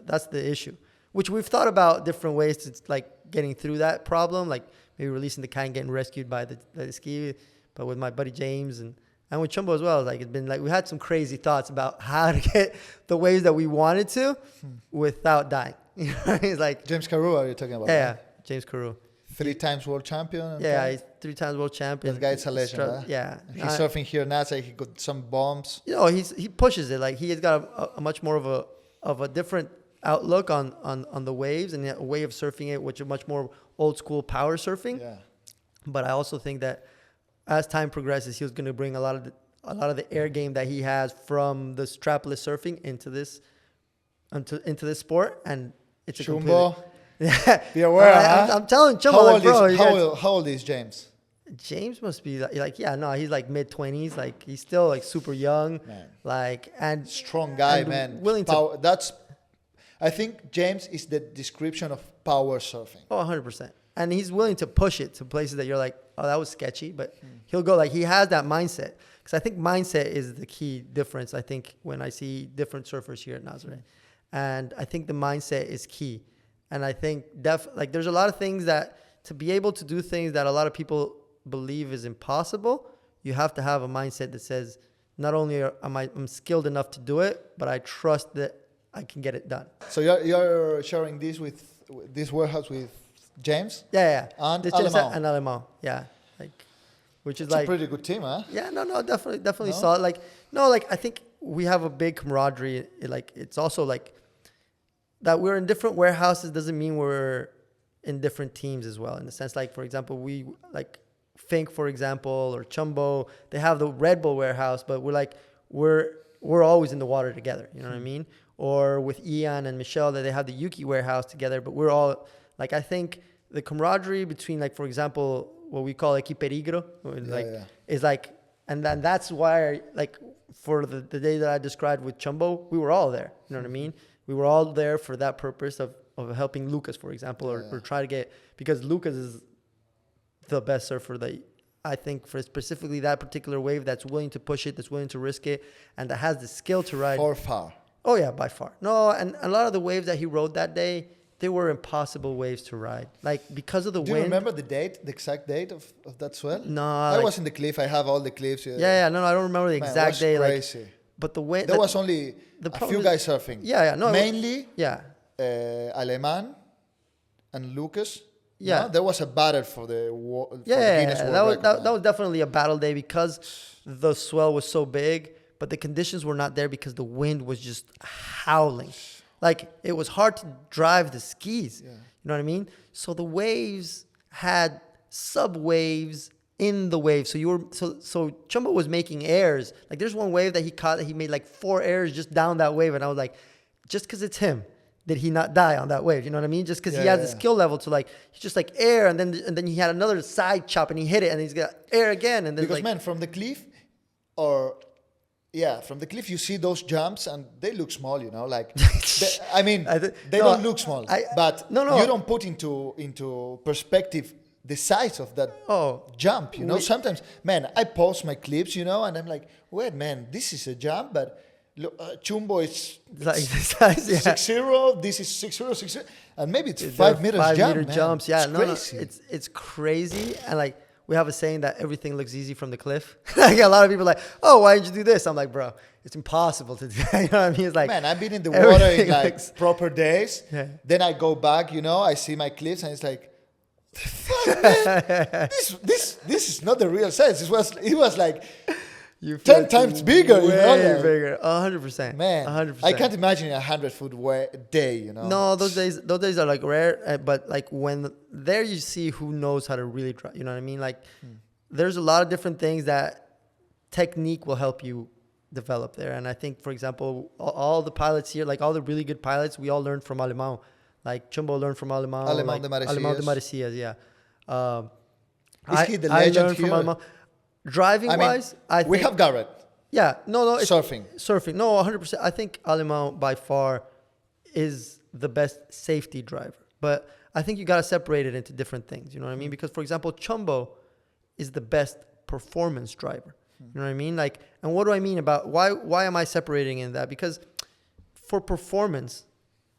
That's the issue. Which we've thought about different ways to like getting through that problem, like maybe releasing the kite and getting rescued by the ski. But with my buddy James and with Chumbo as well, like it's been like we had some crazy thoughts about how to get the waves that we wanted to without dying. You know, he's like James Carew, are you talking about? Yeah, James Carew. 3 times world champion. Yeah, he's 3 times world champion. That guy's a legend. Huh? Yeah, he's surfing here in Nazare. He got some bombs. You know, he pushes it. Like he has got a much more of a different outlook on the waves and a way of surfing it, which is much more old school power surfing. Yeah. But I also think that as time progresses, he was going to bring a lot of the air game that he has from the strapless surfing into this sport, and it's Chumbo. Yeah. Be aware. I'm telling Chumbo, how old is James? James must be he's like mid-20s. Like he's still like super young. Man. Like and strong guy, and man. Willing power, I think James is the description of power surfing. Oh, 100%. And he's willing to push it to places that you're like, oh, that was sketchy. But he'll go like, he has that mindset. Because I think mindset is the key difference, I think, when I see different surfers here at Nazare. And I think the mindset is key. And I think there's a lot of things that to be able to do things that a lot of people believe is impossible, you have to have a mindset that says, not only I'm skilled enough to do it, but I trust that I can get it done. So you're sharing this warehouse with James? Yeah. And Alemão. And Alemão, yeah. Which is it's a pretty good team, huh? Yeah, no, definitely solid. I think we have a big camaraderie. Like, it's also like that we're in different warehouses doesn't mean we're in different teams as well. In the sense, like, for example, we like Fink, for example, or Chumbo, they have the Red Bull warehouse, but we're always in the water together. You know what I mean? Or with Ian and Michelle, that they have the Yuki warehouse together, but we're all like, I think the camaraderie between, like, for example, what we call Equiperigo, is like, and then that's why, like, for the day that I described with Chumbo, we were all there. You know what I mean? We were all there for that purpose of helping Lucas, for example, or try to get, because Lucas is the best surfer that I think for specifically that particular wave that's willing to push it, that's willing to risk it, and that has the skill to ride. Or far. Oh, yeah, by far. No, and a lot of the waves that he rode that day, they were impossible waves to ride. Like, because of the wind. Do you remember the exact date of that swell? No. I was in the cliff. I have all the cliffs. Yeah, no, I don't remember the exact day. Crazy. Like, but the way there was only a few guys surfing. Yeah, no. Mainly. Yeah. Aleman and Lucas. Yeah. No? There was a battle for the Guinness World Record. That was definitely a battle day because the swell was so big, but the conditions were not there because the wind was just howling. Like, it was hard to drive the skis. Yeah. You know what I mean? So the waves had sub waves in the wave. So Chumbo was making airs. Like, there's one wave that he caught that he made like 4 airs just down that wave, and I was like, just because it's him, did he not die on that wave? You know what I mean? Just because he has the skill level to, like, he's just like air, and then he had another side chop and he hit it, and he's got air again, and then because, man, from the cliff from the cliff you see those jumps and they look small, you know, like they don't look small, but you don't put into perspective the size of that jump, you know. Sometimes, man, I post my clips, you know, and I'm like, wait, man, this is a jump, but look, Chumbo is like 6'0", this is 6'0", 6'0", and maybe it's 5 meters jump, man. Jumps. Yeah, it's crazy. It's crazy, and like, we have a saying that everything looks easy from the cliff. Like, a lot of people are like, oh, why didn't you do this? I'm like, bro, it's impossible to do that. You know what I mean? It's like, man, I've been in the water in like proper days. Yeah. Then I go back, you know, I see my cliffs, and it's like, fuck, man, this is not the real size. It was like 10 times bigger, you know? Way bigger, 100%. Man, 100%. I can't imagine a 100-foot day, you know? No, those days are like rare, but like when there you see who knows how to really drive, you know what I mean? Like, there's a lot of different things that technique will help you develop there. And I think, for example, all the pilots here, like all the really good pilots, we all learned from Alemão. Like, Chumbo learned from Alemão. Alemão de Marecias, yeah. Is he the legend learned here? From Alemão. Driving-wise, I think... We have Garrett. Yeah, no. Surfing. No, 100%. I think Alemão, by far, is the best safety driver. But I think you got to separate it into different things. You know what I mean? Because, for example, Chumbo is the best performance driver. You know what I mean? Like, and what do I mean about... Why am I separating in that? Because for performance,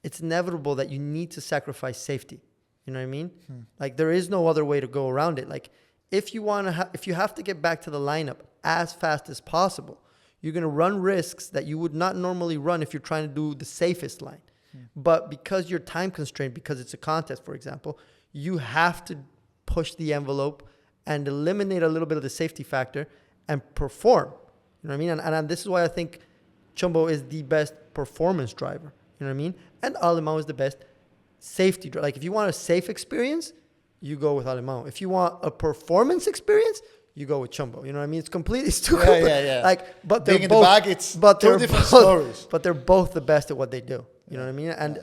it's inevitable that you need to sacrifice safety. You know what I mean? Like, there is no other way to go around it. Like, if you have to get back to the lineup as fast as possible, you're going to run risks that you would not normally run if you're trying to do the safest line. But because you're time constrained, because it's a contest, for example, you have to push the envelope and eliminate a little bit of the safety factor and perform. You know what I mean? And this is why I think Chumbo is the best performance driver. You know what I mean? And Alemão is the best safety driver. Like, if you want a safe experience, you go with Alemão. If you want a performance experience, you go with Chumbo. You know what I mean? It's completely stupid. Yeah. Like, but being they're both, in the back, it's two different stories. But they're both the best at what they do. You know what I mean? And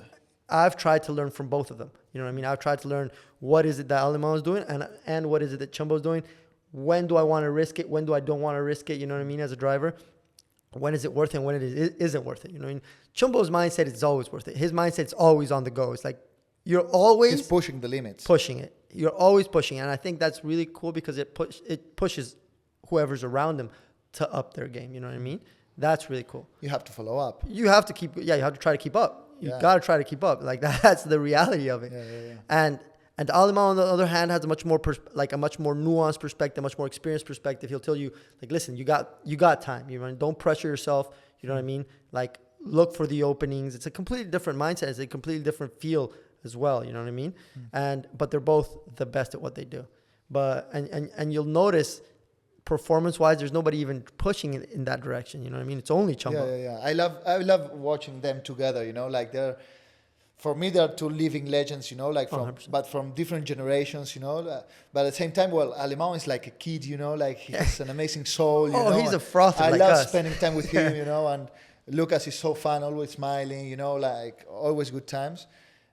I've tried to learn from both of them. You know what I mean? I've tried to learn what is it that Alemão is doing and what is it that Chumbo is doing. When do I want to risk it? When do I don't want to risk it? You know what I mean? As a driver, when is it worth it? And when it isn't worth it? You know what I mean? Chumbo's mindset is always worth it. His mindset is always on the go. It's like, you're always... He's pushing the limits. Pushing it. You're always pushing it. And I think that's really cool because it pushes whoever's around him to up their game. You know what I mean? That's really cool. You have to follow up. You have to you have to try to keep up. You got to try to keep up. Like, that's the reality of it. Yeah. And Alemão, on the other hand, has a much more nuanced perspective, much more experienced perspective. He'll tell you, like, listen, you got time. You know, don't pressure yourself. You know what I mean? Like, look for the openings. It's a completely different mindset. It's a completely different feel as well. You know what I mean? But they're both the best at what they do. But and you'll notice, performance-wise, there's nobody even pushing it in that direction. You know what I mean? It's only Chumbo. Yeah. I love watching them together. You know, like for me, they're two living legends. You know, like from different generations. You know, but at the same time, Alemão is like a kid. You know, like he has an amazing soul. You know? He's a frother. I love spending time with him. You know, and Lucas is so fun, always smiling. You know, like always good times.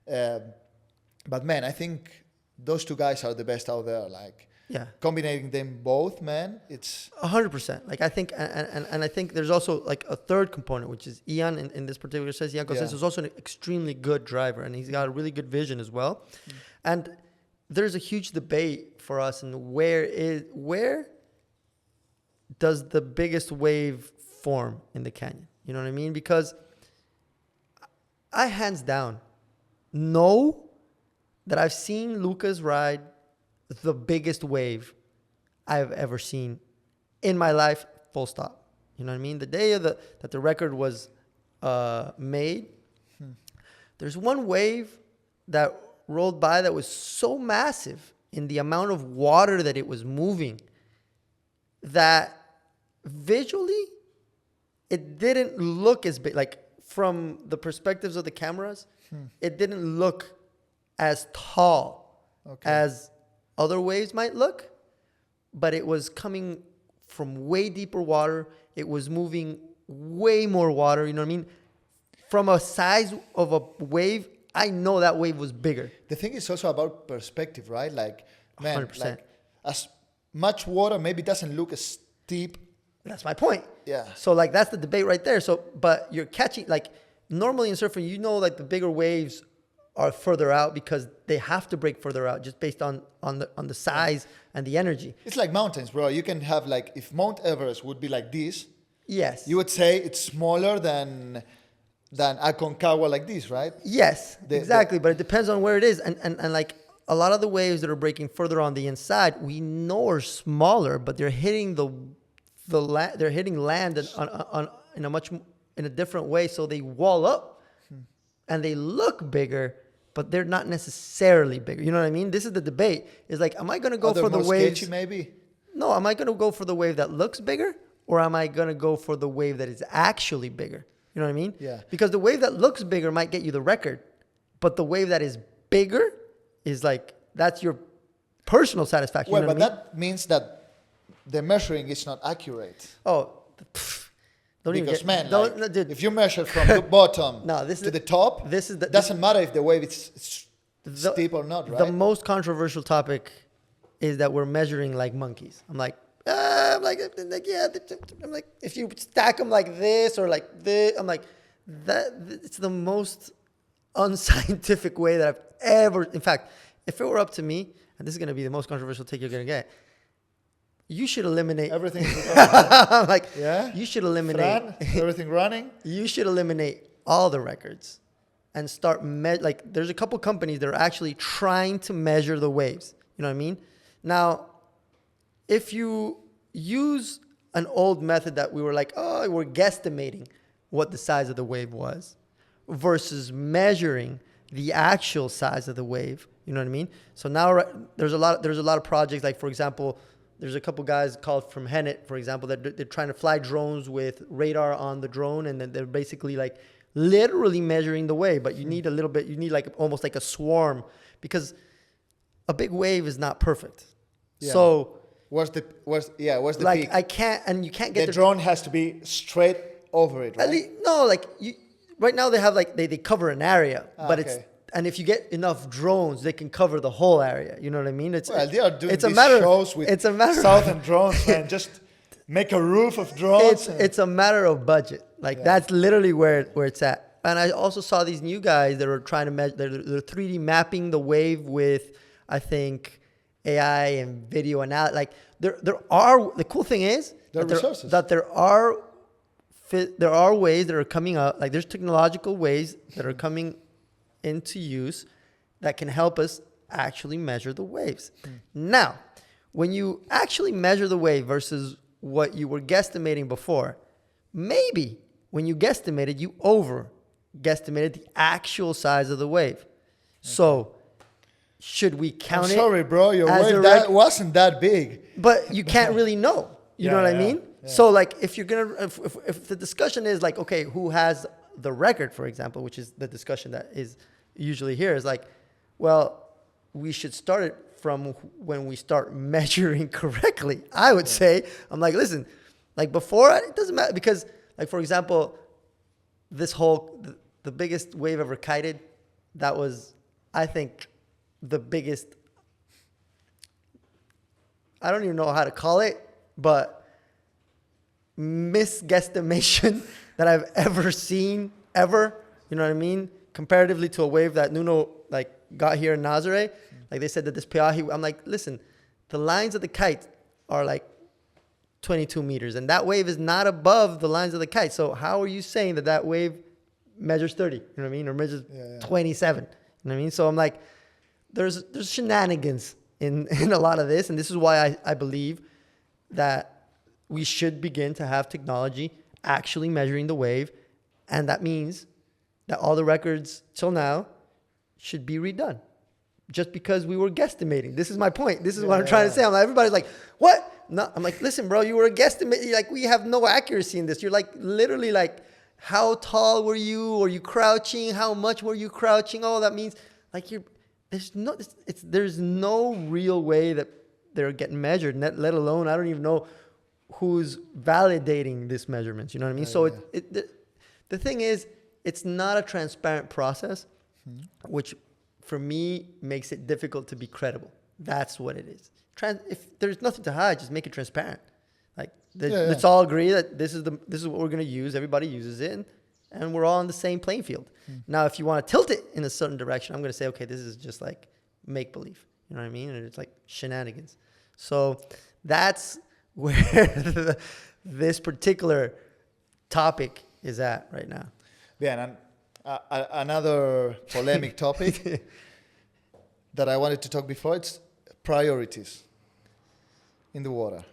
But man, I think those two guys are the best out there. Like, Yeah. combining them both, man, it's 100%. Like I think, and I think there's also like a third component, which is Ian in this particular sense. Ian Costes is also an extremly good driver, and he's got a really good vision as well. And there's a huge debate for us, and where does the biggest wave form in the canyon? You know what I mean? Because I hands down know that I've seen Lucas ride the biggest wave I've ever seen in my life, full stop. You know what I mean? The day of that the record was made, there's one wave that rolled by that was so massive in the amount of water that it was moving that visually it didn't look as big. Like from the perspectives of the cameras, it didn't look as tall as other waves might look, but it was coming from way deeper water. It was moving way more water. You know what I mean? From a size of a wave, I know that wave was bigger. The thing is also about perspective, right? Like, man, 100%. like as much water maybe doesn't look as steep. That's my point. Yeah. So like that's the debate right there. So, but you're catching, like normally in surfing, you know, like the bigger waves are further out because they have to break further out just based on the size and the energy. It's like mountains, bro. You can have like, if Mount Everest would be like this, Yes. you would say it's smaller than Aconcagua like this, right? Yes, exactly. But it depends on where it is. And like a lot of the waves that are breaking further on the inside, we know are smaller, but they're hitting they're hitting land in a different way. So they wall up and they look bigger, but they're not necessarily bigger. You know what I mean? This is the debate. Is like, am I going to go for the waves? Sketchy, maybe? No, am I going to go for the wave that looks bigger, or am I going to go for the wave that is actually bigger? You know what I mean? Yeah. Because the wave that looks bigger might get you the record, but the wave that is bigger is like, that's your personal satisfaction. Well, you know but what I mean? that means that the measuring is not accurate. Oh, don't Because even man, don't, like, dude, if you measure from the bottom to the top, doesn't matter if the wave is steep or not, right? The most controversial topic is that we're measuring like monkeys. I'm like, if you stack them like this or like this, I'm like, it's the most unscientific way that I've ever. In fact, if it were up to me, and this is going to be the most controversial take you're going to get, you should eliminate everything. I'm like, yeah, you should eliminate everything running. You should eliminate all the records and start like. There's a couple companies that are actually trying to measure the waves. You know what I mean? Now, if you use an old method that we were like, oh, we're guesstimating what the size of the wave was, versus measuring the actual size of the wave. You know what I mean? So now there's a lot of projects. Like, for example, there's a couple guys called from Hennet, for example, that they're trying to fly drones with radar on the drone, and then they're basically like literally measuring the wave. But you need a little bit. You need like almost like a swarm, because a big wave is not perfect. Yeah. So what's the like peak? I can't, and you can't get the drone has to be straight over it, right? At least, no, like right now they have like they cover an area, but okay. And if you get enough drones, they can cover the whole area. You know what I mean? They are doing it's these a matter, shows with it's a matter southern drones, man. Just make a roof of drones. It's a matter of budget. Like that's literally where it's at. And I also saw these new guys that are trying to measure. They're 3D mapping the wave with, I think, AI and video analysis. Like there are. The cool thing is that there are ways that are coming up. Like there's technological ways that are coming into use that can help us actually measure the waves. Now, when you actually measure the wave versus what you were guesstimating before, maybe when you guesstimated, you over-guesstimated the actual size of the wave. Okay. So, should we count it? I'm sorry, bro. Your wave wasn't that big. But you can't really know. You know what I mean? Yeah. So, like, if you're gonna, if the discussion is like, okay, who has the record, for example, which is the discussion that is usually here, is like, well, we should start it from when we start measuring correctly. I would say, I'm like, listen, like before, it doesn't matter, because like, for example, this whole, the biggest wave ever kited, that was, I think, the biggest I don't even know how to call it, but misguesstimation that I've ever seen, ever. You know what I mean? Comparatively to a wave that Nuno like got here in Nazare. Like they said that this Peahi, I'm like, listen, the lines of the kite are like 22 meters, and that wave is not above the lines of the kite. So how are you saying that that wave measures 30? You know what I mean? Or measures 27? You know what I mean? So I'm like, there's shenanigans in a lot of this, and this is why I believe that we should begin to have technology actually measuring the wave, and that means that all the records till now should be redone. Just because we were guesstimating. This is my point. This is what I'm trying to say. I'm like, everybody's like, what? No, I'm like, listen, bro, you were a guesstimate. Like, we have no accuracy in this. You're like, literally like, how tall were you? Were you crouching? How much were you crouching? Oh, that means like there's no real way that they're getting measured, let alone, I don't even know who's validating these measurements. You know what I mean? So the thing is, it's not a transparent process, which for me makes it difficult to be credible. That's what it is. If there's nothing to hide, just make it transparent. Like let's all agree that this is what we're going to use. Everybody uses it, and we're all on the same playing field. Now, if you want to tilt it in a certain direction, I'm going to say, okay, this is just like make believe. You know what I mean? And it's like shenanigans. So that's where this particular topic is at right now. Yeah, and another polemic topic that I wanted to talk before, it's priorities in the water.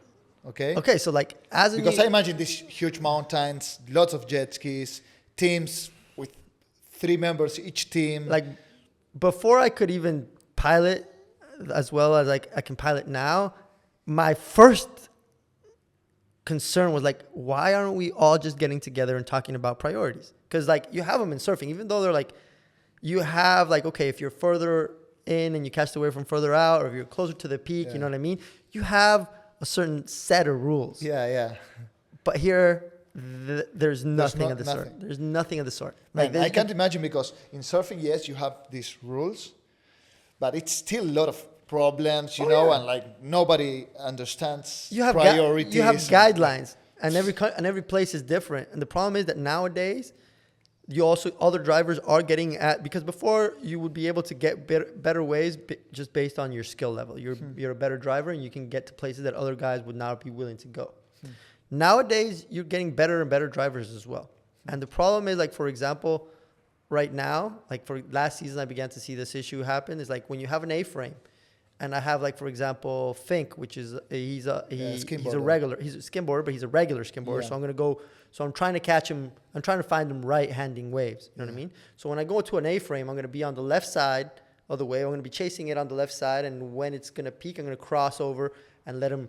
Okay, so like because I imagine these huge mountains, lots of jet skis, teams with 3 members each team. Like before I could even pilot as well as like I can pilot now, my first concern was like, why aren't we all just getting together and talking about priorities? Because like you have them in surfing, even though they're like, you have like, okay, if you're further in and you catch the wave from further out, or if you're closer to the peak, you know what I mean? You have a certain set of rules. Yeah. But here, there's nothing of the sort. There's nothing of the sort. Like I can't imagine, because in surfing, yes, you have these rules, but it's still a lot of problems, you know, and like nobody understands priorities. You have guidelines, and every place is different. And the problem is that nowadays, other drivers are getting at, because before you would be able to get better waves just based on your skill level. You're a better driver, and you can get to places that other guys would not be willing to go. Nowadays, you're getting better and better drivers as well. And the problem is, like, for example, right now, like for last season, I began to see this issue happen. Is like when you have an A-frame, and I have, like, for example, Fink, which is he's a regular. He's a skimboarder, but he's a regular skimboarder. Yeah. So I'm trying to catch him. I'm trying to find him right-handing waves. You know what I mean? So when I go to an A-frame, I'm going to be on the left side of the wave. I'm going to be chasing it on the left side, and when it's going to peak, I'm going to cross over and let him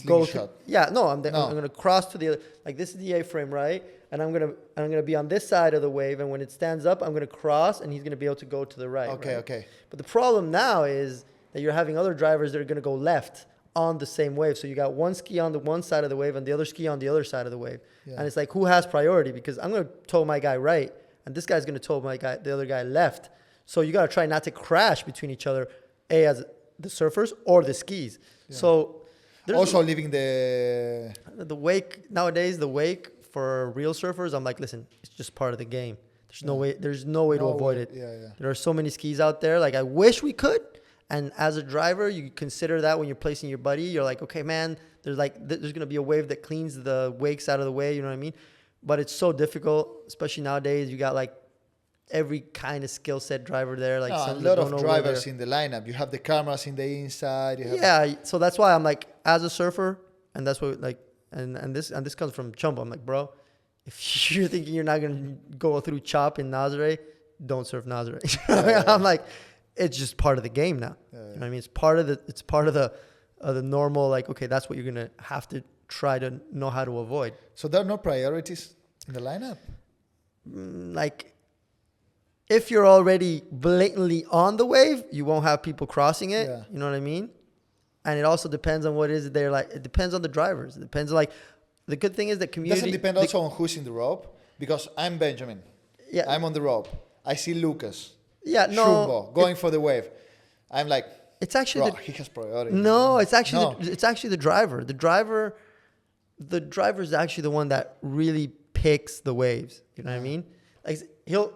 go. I'm going to cross to the other. Like, this is the A-frame, right? And I'm going to be on this side of the wave, and when it stands up, I'm going to cross, and he's going to be able to go to the right. Okay. But the problem now is that you're having other drivers that are going to go left on the same wave. So you got one ski on the one side of the wave and the other ski on the other side of the wave. Yeah. And it's like, who has priority? Because I'm going to tow my guy right, and this guy's going to tow the other guy left. So you got to try not to crash between each other, as the surfers or the skis. Yeah. So also leaving the wake nowadays, the wake for real surfers, I'm like, listen, it's just part of the game. There's no way to avoid it. Yeah. There are so many skis out there. Like, I wish we could. And as a driver, you consider that when you're placing your buddy. You're like, okay, man, there's going to be a wave that cleans the wakes out of the way. You know what I mean? But it's so difficult, especially nowadays. You got like every kind of skill set driver there. Like a lot of drivers in the lineup. You have the cameras in the inside. So that's why I'm like, as a surfer, and that's what like, and this comes from Chumbo. I'm like, bro, if you're thinking you're not going to go through chop in Nazare, don't surf Nazare. I'm like, it's just part of the game now. You know what I mean? It's part of the normal, like, okay, that's what you're going to have to try to know how to avoid. So there are no priorities in the lineup? Like, if you're already blatantly on the wave, you won't have people crossing it. Yeah. You know what I mean? And it also depends on what it is they're like. It depends on the drivers. It depends on, like, the good thing is that community. Doesn't depend also on who's in the rope, because I'm Benjamin. Yeah. I'm on the rope. I see Lucas. Yeah, no. Shumbo going for the wave. I'm like, It's actually he has priority. no. It's actually No. it's actually the driver. The driver is actually the one that really picks the waves. You know what I mean? Like he'll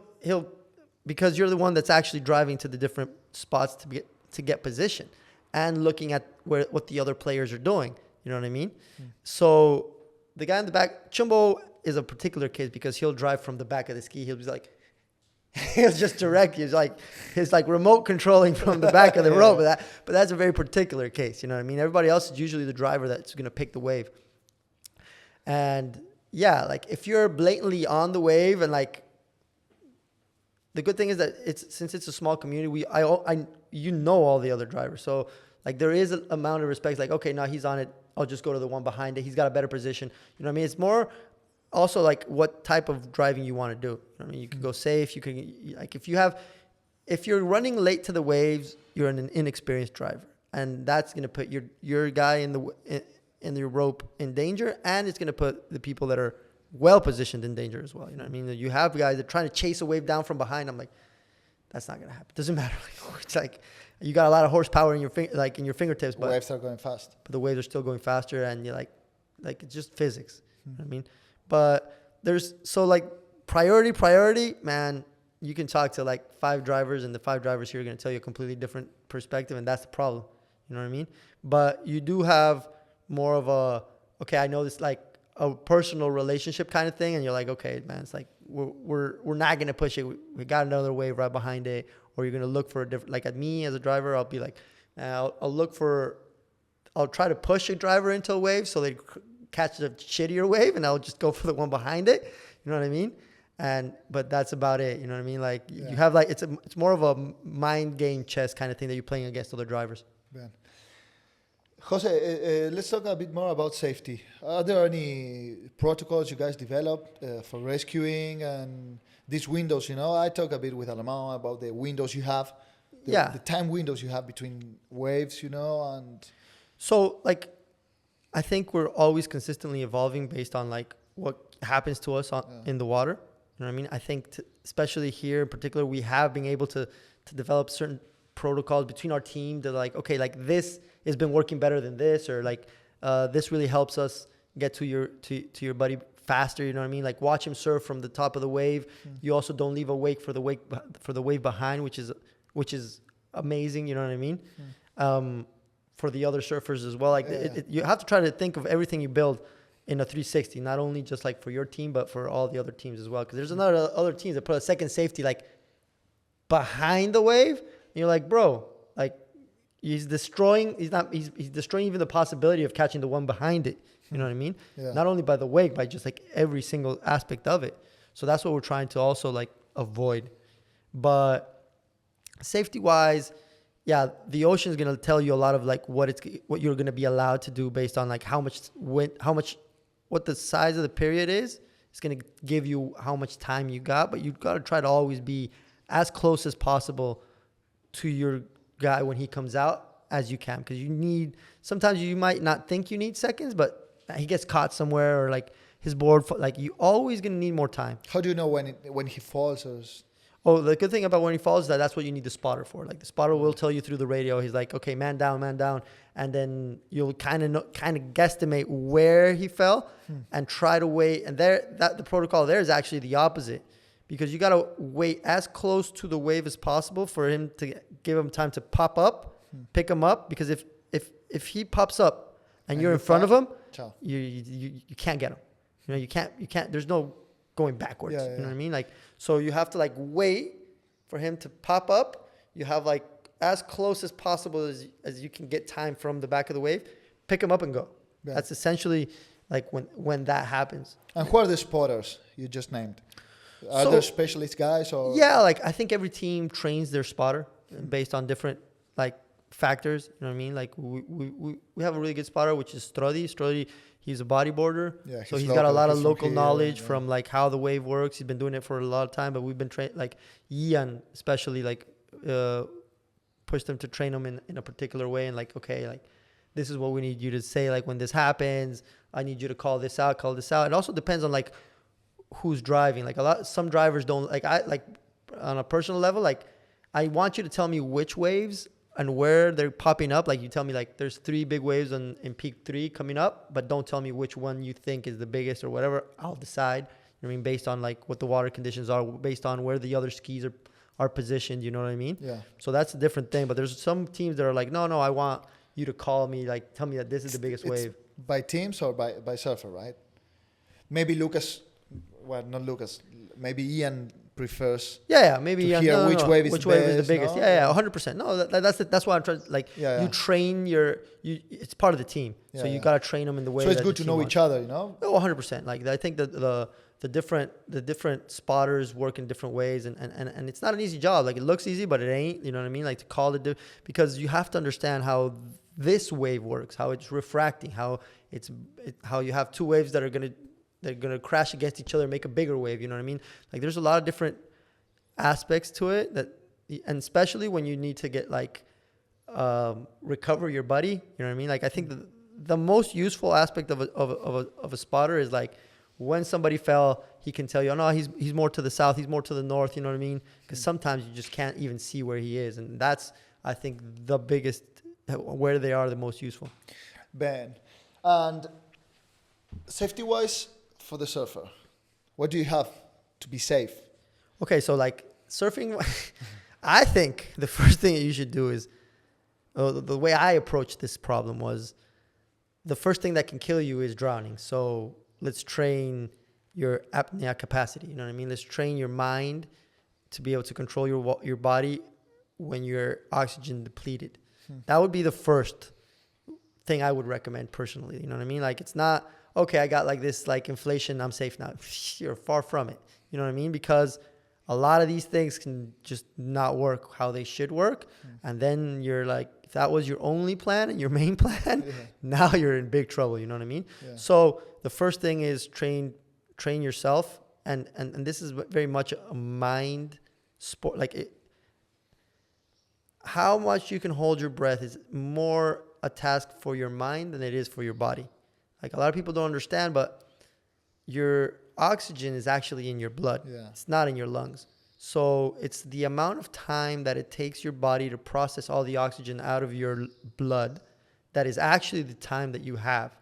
because you're the one that's actually driving to the different spots to get position and looking at what the other players are doing. You know what I mean? So the guy in the back, Chumbo, is a particular case because he'll drive from the back of the ski. He'll be like, he'll just direct you. He's like remote controlling from the back of the rope. But that's a very particular case. You know what I mean? Everybody else is usually the driver that's going to pick the wave. And yeah, like if you're blatantly on the wave and like, the good thing is that since it's a small community, you know all the other drivers. So like there is an amount of respect. Like, okay, now he's on it. I'll just go to the one behind it. He's got a better position. You know what I mean? It's more also like what type of driving you want to do. You know what I mean? You can go safe. You can like if you're running late to the waves, you're an inexperienced driver, and that's gonna put your guy in the rope in danger, and it's gonna put the people that are well positioned in danger as well. You know what I mean? You have guys that are trying to chase a wave down from behind. I'm like, that's not gonna happen. Doesn't matter. It's like you got a lot of horsepower in your fingertips, but waves are going fast. But the waves are still going faster, and you're like it's just physics. You know what I mean? But there's priority, man. You can talk to like 5 drivers, and the 5 drivers here are gonna tell you a completely different perspective, and that's the problem. You know what I mean? But you do have more of I know this like a personal relationship kind of thing, and you're like, okay, man, it's like we're not gonna push it. We got another wave right behind it, or you're gonna look for a different. Like at me as a driver, I'll be like, I'll try to push a driver into a wave so they catch the shittier wave, and I'll just go for the one behind it. You know what I mean? But that's about it. You know what I mean? Like you have like it's more of a mind game chess kind of thing that you're playing against other drivers. Man. Jose, let's talk a bit more about safety. Are there any protocols you guys developed for rescuing and these windows? You know, I talk a bit with Alamao about the windows you have, the time windows you have between waves, you know, and so like I think we're always consistently evolving based on like what happens to us in the water. You know what I mean? I think especially here in particular, we have been able to develop certain protocols between our team that like, okay, like this has been working better than this, or like this really helps us get to your buddy faster. You know what I mean? Like watch him surf from the top of the wave. You also don't leave a wake for the wave behind, which is amazing. You know what I mean? For the other surfers as well. Like you have to try to think of everything you build in a 360, not only just like for your team, but for all the other teams as well. Because there's other teams that put a second safety like behind the wave, and you're like, bro, like he's destroying even the possibility of catching the one behind it. You know what I mean? Yeah. Not only by the wake, by just like every single aspect of it. So that's what we're trying to also like avoid. But safety wise, yeah, the ocean is going to tell you a lot of like what you're going to be allowed to do based on like what the size of the period is. It's going to give you how much time you got, but you've got to try to always be as close as possible to your guy when he comes out as you can, because sometimes you might not think you need seconds, but he gets caught somewhere, or like his board, like you always going to need more time. How do you know when he falls? Oh, the good thing about when he falls is that's what you need the spotter for. Like the spotter will tell you through the radio. He's like, okay, man down, and then you'll kind of guesstimate where he fell and try to wait. And the protocol there is actually the opposite, because you got to wait as close to the wave as possible for him to give him time to pop up, pick him up. Because if he pops up and you're in front of him, you can't get him. You know, you can't. There's no going backwards. You know what I mean? Like, so you have to like wait for him to pop up. You have like as close as possible as you can get time from the back of the wave, pick him up and go. Yeah. That's essentially like when that happens. And who are the spotters you just named? Are there specialist guys or? Yeah, like I think every team trains their spotter based on different like factors. You know what I mean? Like we have a really good spotter, which is Strodi. He's a bodyboarder, so he's got a lot of local knowledge from like how the wave works. He's been doing it for a lot of time, but we've been like Ian especially like pushed them to train them in a particular way, and like, okay, like this is what we need you to say, like when this happens, I need you to call this out. It also depends on like who's driving. Like some drivers don't like, I like on a personal level, like I want you to tell me which waves and where they're popping up. Like you tell me like there's 3 big waves in peak 3 coming up, but don't tell me which one you think is the biggest or whatever. I'll decide. You know what I mean? Based on like what the water conditions are, based on where the other skis are positioned. You know what I mean? Yeah. So that's a different thing. But there's some teams that are like, no, I want you to call me, like tell me that this is the biggest wave. By teams or by surfer, right? Maybe Lucas, well, not Lucas. Maybe Ian prefers. Yeah, maybe to hear which wave is the biggest. No? Yeah, 100%. No, that's why I'm trying. Like, you train it's part of the team, so you gotta train them in the way. So it's good to know each other, you know. Oh, 100%. Like, I think that the different spotters work in different ways, and it's not an easy job. Like, it looks easy, but it ain't. You know what I mean? Like, to call it because you have to understand how this wave works, how it's refracting, how you have 2 waves that are gonna crash against each other and make a bigger wave. You know what I mean? Like, there's a lot of different aspects to it and especially when you need to get like recover your buddy. You know what I mean? Like, I think the most useful aspect of a spotter is like when somebody fell, he can tell you, oh no, he's more to the south, he's more to the north. You know what I mean? Because sometimes you just can't even see where he is, and that's, I think, the biggest, where they are the most useful. Ben, and safety-wise for the surfer, what do you have to be safe? Okay, so like surfing, I think the first thing that you should do is, the way I approached this problem was, the first thing that can kill you is drowning. So let's train your apnea capacity. You know what I mean? Let's train your mind to be able to control your body when you're oxygen depleted. That would be the first thing I would recommend personally. You know what I mean? Like, it's not, okay, I got like this like inflation, I'm safe now. You're far from it. You know what I mean? Because a lot of these things can just not work how they should work. And then you're like, if that was your only plan and your main plan, now you're in big trouble. You know what I mean? Yeah. So the first thing is train yourself. And this is very much a mind sport. Like, how much you can hold your breath is more a task for your mind than it is for your body. Like, a lot of people don't understand, but your oxygen is actually in your blood. Yeah. It's not in your lungs. So it's the amount of time that it takes your body to process all the oxygen out of your blood that is actually the time that you have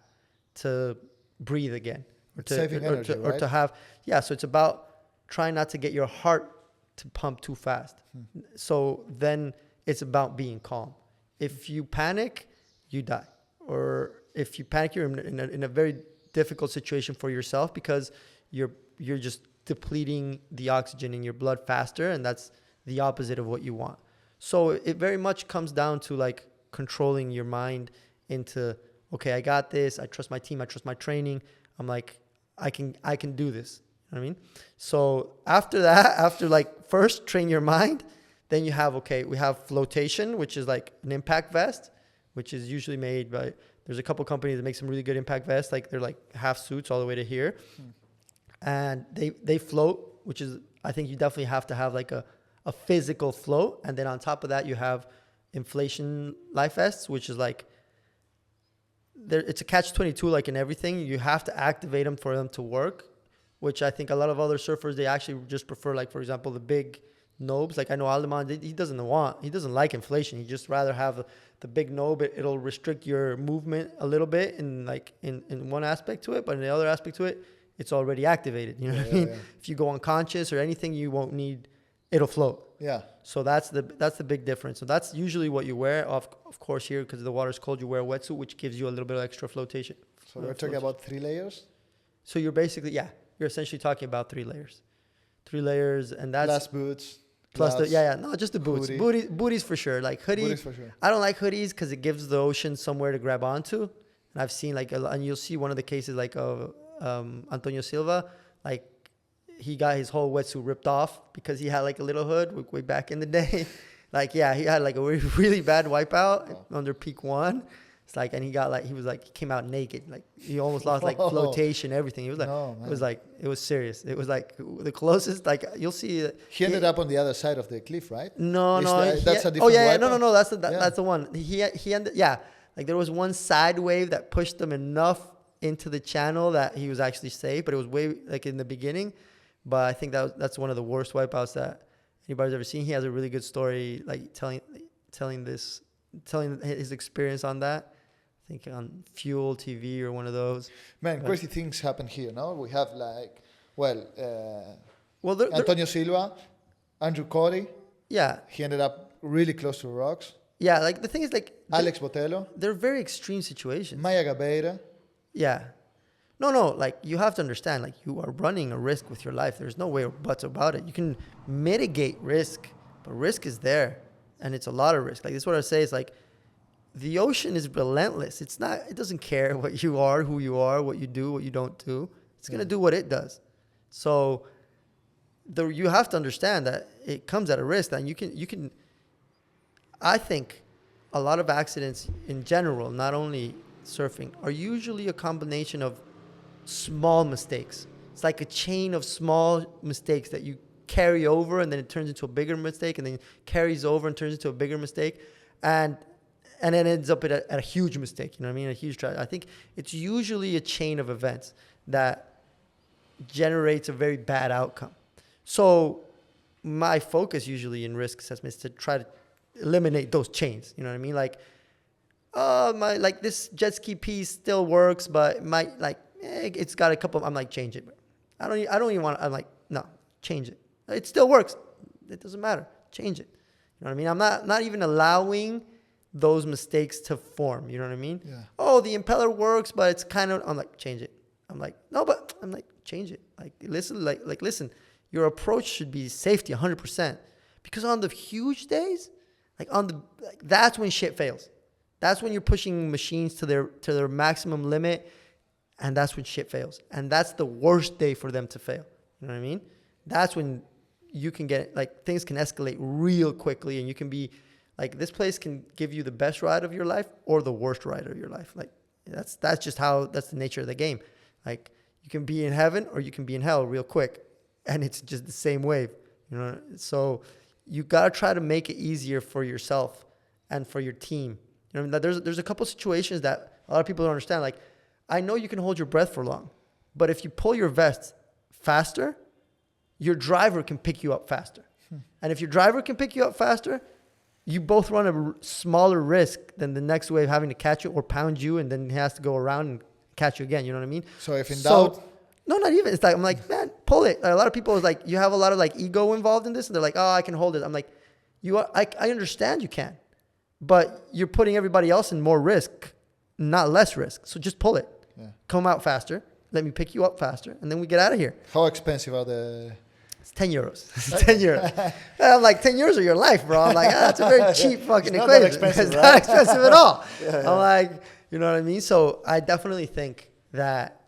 to breathe again. Or to, saving energy, or to have, so it's about trying not to get your heart to pump too fast. So then it's about being calm. If you panic, you die. Or if you panic, you're in a very difficult situation for yourself, because you're just depleting the oxygen in your blood faster, and that's the opposite of what you want. So it very much comes down to like controlling your mind into, okay, I got this, I trust my team, I trust my training. I'm like, I can do this. You know what I mean? So after that, after like first train your mind, then you have, we have flotation, which is like an impact vest, which is usually made by, there's a couple companies that make some really good impact vests. Like, they're like half suits all the way to here. And they float, which is, I think you definitely have to have like a physical float. And then on top of that, you have inflation life vests, which is like, it's a catch-22 like in everything. You have to activate them for them to work, which I think a lot of other surfers, they actually just prefer, like, for example, the big nobes. Like, I know Aldeman, he doesn't like inflation. He just rather have the big nobe. It'll restrict your movement a little bit in one aspect to it, but in the other aspect to it, it's already activated. You know what I mean? Yeah. If you go unconscious or anything, you won't need, it'll float. Yeah. So that's the big difference. So that's usually what you wear. Of course, here, because the water's cold, you wear a wetsuit, which gives you a little bit of extra flotation. So we're talking about 3 layers? So you're basically, you're essentially talking about 3 layers. 3 layers, and that's... Plus boots. Plus no, just the boots. Booties for sure. Like hoodie. Booties for sure. I don't like hoodies because it gives the ocean somewhere to grab onto. And I've seen and you'll see one of the cases like of Antonio Silva, like he got his whole wetsuit ripped off because he had like a little hood way back in the day. Like, he had like a really bad wipeout under peak 1. It's like, and he came out naked. Like, he almost lost like flotation, everything. He was like, it was serious. It was like the closest, like, you'll see. He ended up on the other side of the cliff, right? No. That's a different wipeout? No. That's the one. He ended, like, there was one side wave that pushed him enough into the channel that he was actually safe, but it was way like in the beginning. But I think that's one of the worst wipeouts that anybody's ever seen. He has a really good story, like telling this telling his experience on that. I think on Fuel TV or one of those. Man, crazy things happen here, no? We have Well, Antonio Silva, Andrew Cody. Yeah. He ended up really close to the rocks. Yeah, like the thing is like... Alex Botelho. They're very extreme situations. Maya Gabeira. Yeah. No, like you have to understand, like you are running a risk with your life. There's no way or buts about it. You can mitigate risk, but risk is there. And it's a lot of risk. Like this is what I say is like, the ocean is relentless. It doesn't care what you are, who you are, what you do, what you don't do. It's going to do what it does. So you have to understand that it comes at a risk. And you can, I think a lot of accidents in general, not only surfing, are usually a combination of small mistakes. It's like a chain of small mistakes that you carry over, and then it turns into a bigger mistake, and then carries over and turns into a bigger mistake, and then ends up at a huge mistake. You know what I mean? A huge tragedy. I think it's usually a chain of events that generates a very bad outcome. So my focus usually in risk assessment is to try to eliminate those chains. You know what I mean? Like, this jet ski piece still works, but it's got a couple. I'm like, change it. I don't even want. I'm like, no, change it. It still works. It doesn't matter. Change it. You know what I mean? I'm not even allowing those mistakes to form. You know what I mean? Yeah. Oh, the impeller works, but it's kind of. I'm like, change it. I'm like, no, but I'm like, change it. Like, listen. Like, listen. Your approach should be safety, 100%. Because on the huge days, that's when shit fails. That's when you're pushing machines to their maximum limit, and that's when shit fails. And that's the worst day for them to fail. You know what I mean? That's when you can get, like, things can escalate real quickly, and you can be, like, this place can give you the best ride of your life or the worst ride of your life. Like, that's the nature of the game. Like, you can be in heaven or you can be in hell real quick, and it's just the same wave, you know? So you got to try to make it easier for yourself and for your team. You know, there's a couple situations that a lot of people don't understand. Like, I know you can hold your breath for long, but if you pull your vest faster, your driver can pick you up faster. And if your driver can pick you up faster, you both run a smaller risk than the next wave having to catch you or pound you, and then he has to go around and catch you again. You know what I mean? So if in doubt... No, not even. It's like, I'm like, man, pull it. Like, a lot of people is like, you have a lot of like ego involved in this, and they're like, oh, I can hold it. I'm like, I understand you can, but you're putting everybody else in more risk, not less risk. So just pull it. Yeah. Come out faster. Let me pick you up faster, and then we get out of here. How expensive are the... It's 10 euros. It's 10 euros. I'm like, 10 euros of your life, bro. I'm like, that's a very cheap fucking equation. It's not expensive at all. Yeah. I'm like, you know what I mean? So I definitely think that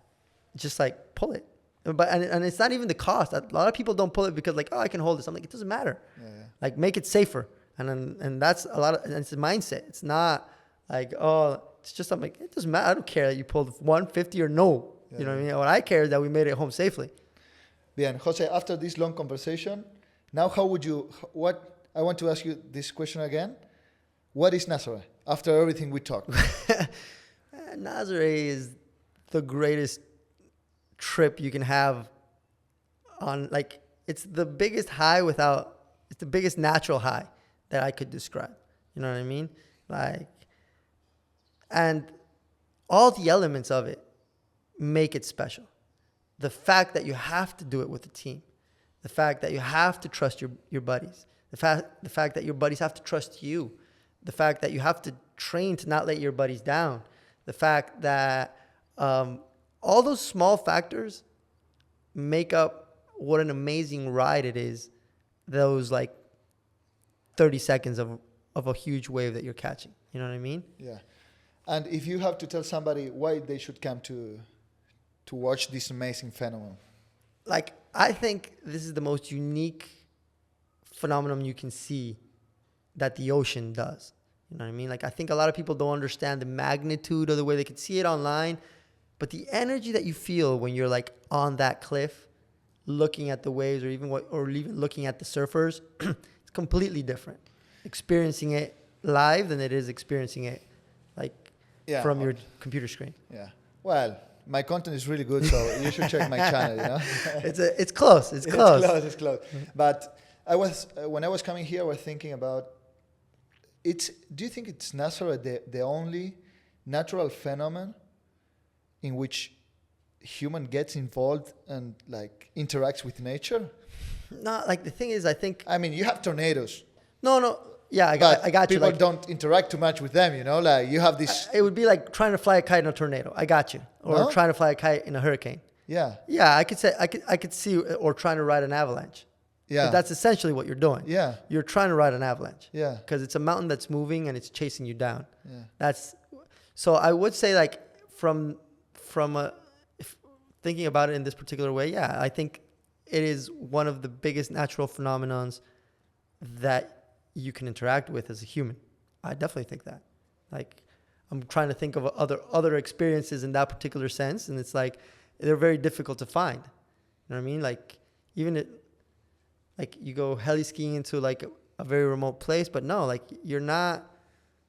just like pull it. But and it's not even the cost. A lot of people don't pull it because like, oh, I can hold this. I'm like, it doesn't matter. Yeah. Like, make it safer. And that's a lot of, and it's a mindset. It's not like, oh, it's just, I'm like, it doesn't matter. I don't care that you pulled 150 or no. Yeah. You know what I mean? What I care is that we made it home safely. Bien, Jose, after this long conversation, now I want to ask you this question again. What is Nazare after everything we talked? Nazare is the greatest trip you can have on, like, it's the biggest it's the biggest natural high that I could describe. You know what I mean? Like, and all the elements of it make it special. The fact that you have to do it with a team, the fact that you have to trust your buddies, the fact that your buddies have to trust you, the fact that you have to train to not let your buddies down, the fact that all those small factors make up what an amazing ride it is, those like 30 seconds of a huge wave that you're catching. You know what I mean? Yeah. And if you have to tell somebody why they should come to watch this amazing phenomenon? Like, I think this is the most unique phenomenon you can see that the ocean does. You know what I mean? Like, I think a lot of people don't understand the magnitude of the way they could see it online, but the energy that you feel when you're like on that cliff, looking at the waves, or even looking at the surfers, it's completely different. Experiencing it live than it is experiencing it like from your computer screen. Yeah. Well, my content is really good, so you should check my channel, you know? It's close. It's close. It's close. But when I was coming here, I was thinking about Do you think it's Nazaré the only natural phenomenon in which human gets involved and like interacts with nature? No, like the thing is, I think. I mean, you have tornadoes. No. Yeah, I got you. People Like, don't interact too much with them, you know? Like you have this. it would be like trying to fly a kite in a tornado. I got you. Or No? trying to fly a kite in a hurricane. Yeah. Yeah, I could see, or trying to ride an avalanche. Yeah. But that's essentially what you're doing. Yeah. You're trying to ride an avalanche. Yeah. Because it's a mountain that's moving and it's chasing you down. Yeah. So I would say, like, thinking about it in this particular way, yeah, I think it is one of the biggest natural phenomenons that you can interact with as a human. I definitely think that. Like, I'm trying to think of other experiences in that particular sense, and it's like they're very difficult to find. You know what I mean? Like, like you go heli skiing into like a very remote place, but no, like you're not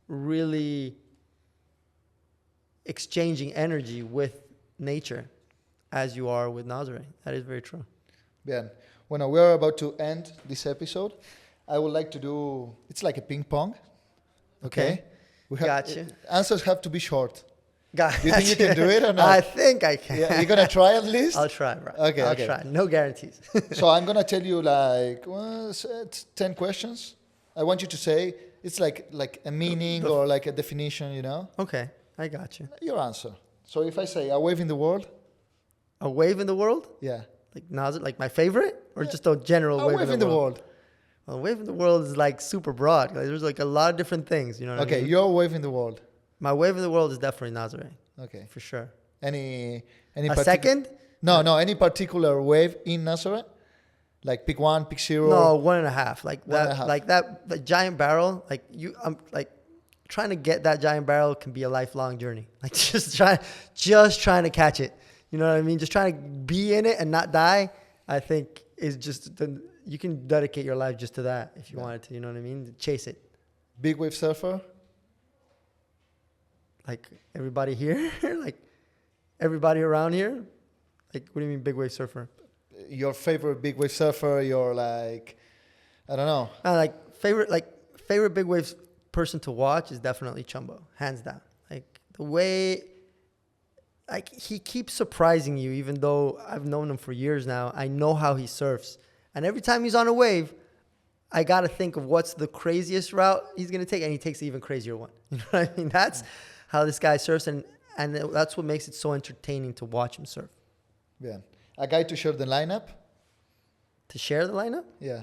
really exchanging energy with nature as you are with Nazare. That is very true. Bien. When we're about to end this episode, I would like to do, it's like a ping pong. Okay. Gotcha. Answers have to be short. Gotcha. Do you think you can do it or not? I think I can. Yeah, you're going to try at least? I'll try, bro. Okay, I'll okay. try. No guarantees. So I'm going to tell you like, it's 10 questions. I want you to say, it's like a meaning or like a definition, you know? Okay, I got you. Your answer. So if I say a wave in the world? A wave in the world? Yeah. Like Nazare, like my favorite? Or just a general A wave in the world. Well, a wave in the world is like super broad. Like, there's like a lot of different things, you know what I mean? Okay, your wave in the world. My wave in the world is definitely Nazare. Okay. For sure. Any A second? No, any particular wave in Nazare? Like pick one, pick zero? No, 1.5. Like One and a that, half. like that, the giant barrel. Like I'm like trying to get that giant barrel can be a lifelong journey. Like just trying to catch it. You know what I mean? Just trying to be in it and not die. I think is just you can dedicate your life just to that if you wanted to. You know what I mean? Chase it. Big wave surfer? Like everybody here, like everybody around here. Like what do you mean, big wave surfer? Your favorite big wave surfer? Your like, I don't know. Favorite big waves person to watch is definitely Chumbo, hands down. Like the way, like he keeps surprising you, even though I've known him for years now. I know how he surfs, and every time he's on a wave, I got to think of what's the craziest route he's gonna take, and he takes the even crazier one. You know what I mean? That's how this guy surfs, and that's what makes it so entertaining to watch him surf. Yeah. A guy to share the lineup? To share the lineup? Yeah.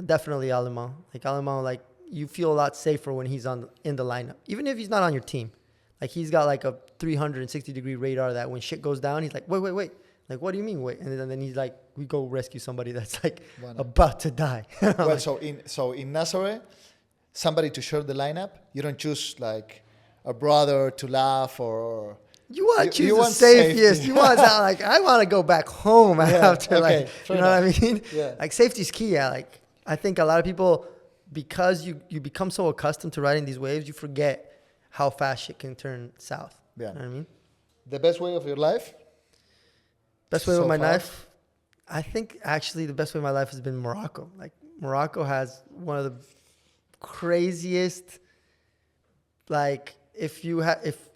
Definitely Alemão. Like Alemão, like you feel a lot safer when he's in the lineup, even if he's not on your team. Like he's got like a 360-degree radar that when shit goes down, he's like, wait. Like, what do you mean, wait? And then he's like, we go rescue somebody that's like about to die. Well, like, so in Nazare, somebody to share the lineup, you don't choose like a brother to laugh or... You want to choose the safest. Safety. You want to like, I want to go back home after like, you know what I mean? Yeah. Like safety's key. Yeah. Like I think a lot of people, because you become so accustomed to riding these waves, you forget how fast shit can turn south. Yeah. You know what I mean? The best way of your life? Best way of my far? life? I think actually the best way of my life has been Morocco. Like Morocco has one of the craziest, like if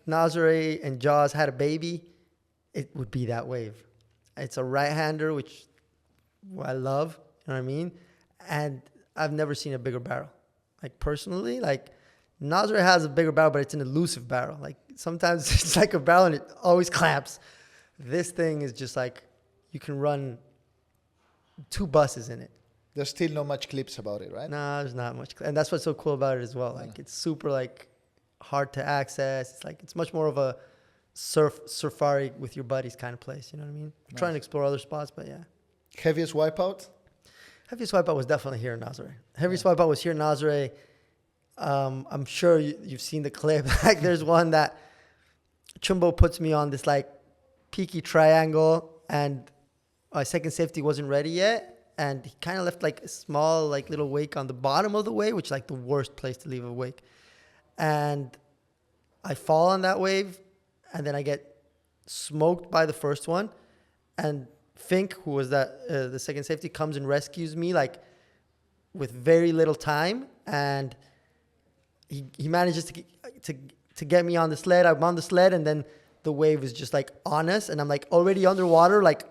Nazare and Jaws had a baby, it would be that wave. It's a right-hander, which I love, you know what I mean? And I've never seen a bigger barrel. Like personally, like Nazare has a bigger barrel, but it's an elusive barrel. Like sometimes it's like a barrel and it always clamps. This thing is just like, you can run 2 buses in it. There's still not much clips about it, right? No, there's not much. And that's what's so cool about it as well. Like it's super like hard to access. It's like, it's much more of a safari with your buddies kind of place. You know what I mean? Nice. Trying to explore other spots, but yeah. Heaviest wipeout? Heaviest wipeout was definitely here in Nazare. Heaviest wipeout was here in Nazare. I'm sure you've seen the clip. Like there's one that Chumbo puts me on this like peaky triangle and my second safety wasn't ready yet. And he kind of left like a small like little wake on the bottom of the wave, which is like the worst place to leave a wake. And I fall on that wave and then I get smoked by the first one. And Fink, who was the second safety, comes and rescues me like with very little time. And he manages to get me on the sled. I'm on the sled, and then the wave is just like on us, and I'm like already underwater, like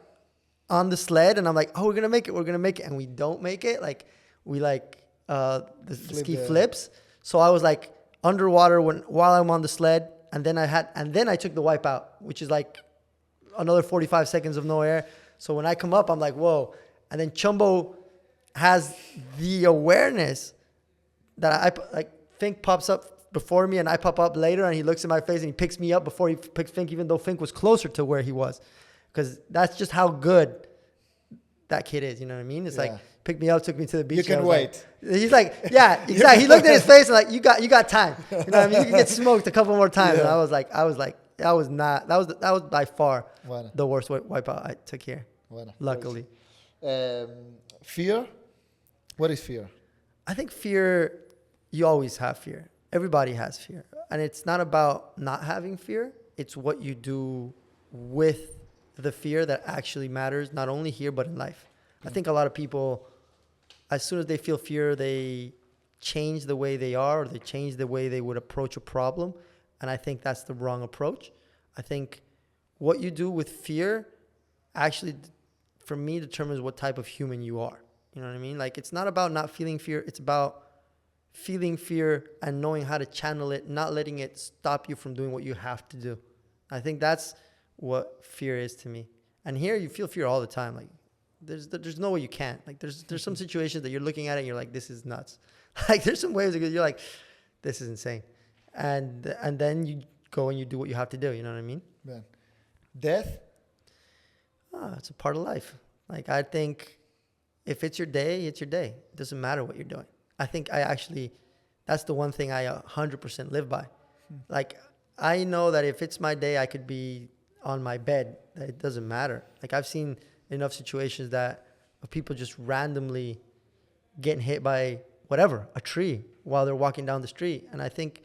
on the sled, and I'm like, oh, we're gonna make it, and we don't make it. Like we the ski flips. So I was like underwater while I'm on the sled, and then I took the wipeout, which is like another 45 seconds of no air. So when I come up, I'm like, whoa. And then Chumbo has the awareness that Fink pops up before me and I pop up later, and he looks in my face and he picks me up before he picks Fink, even though Fink was closer to where he was. Because that's just how good that kid is, you know what I mean? It's like, picked me up, took me to the beach. You can wait. He's like, yeah, exactly. He looked at his face and like, you got time. You know what I mean? You can get smoked a couple more times. And I was like, that was by far the worst wipeout I took here. Luckily. Fear? What is fear? I think fear, you always have fear. Everybody has fear. And it's not about not having fear. It's what you do with the fear that actually matters, not only here, but in life. I think a lot of people, as soon as they feel fear, they change the way they are, or they change the way they would approach a problem. And I think that's the wrong approach. I think what you do with fear actually, for me, determines what type of human you are. You know what I mean? Like, it's not about not feeling fear. It's about feeling fear and knowing how to channel it, not letting it stop you from doing what you have to do. I think that's what fear is to me. And here you feel fear all the time. Like, there's no way you can't. Like, there's some situations that you're looking at it and you're like, this is nuts. Like, there's some ways that you're like, this is insane. And then you go and you do what you have to do. You know what I mean? Man. Death? It's a part of life. Like, I think if it's your day, it's your day. It doesn't matter what you're doing. I think that's the one thing I 100% live by. Like, I know that if it's my day, I could be on my bed. It doesn't matter. Like, I've seen enough situations of people just randomly getting hit by whatever, a tree, while they're walking down the street. And I think,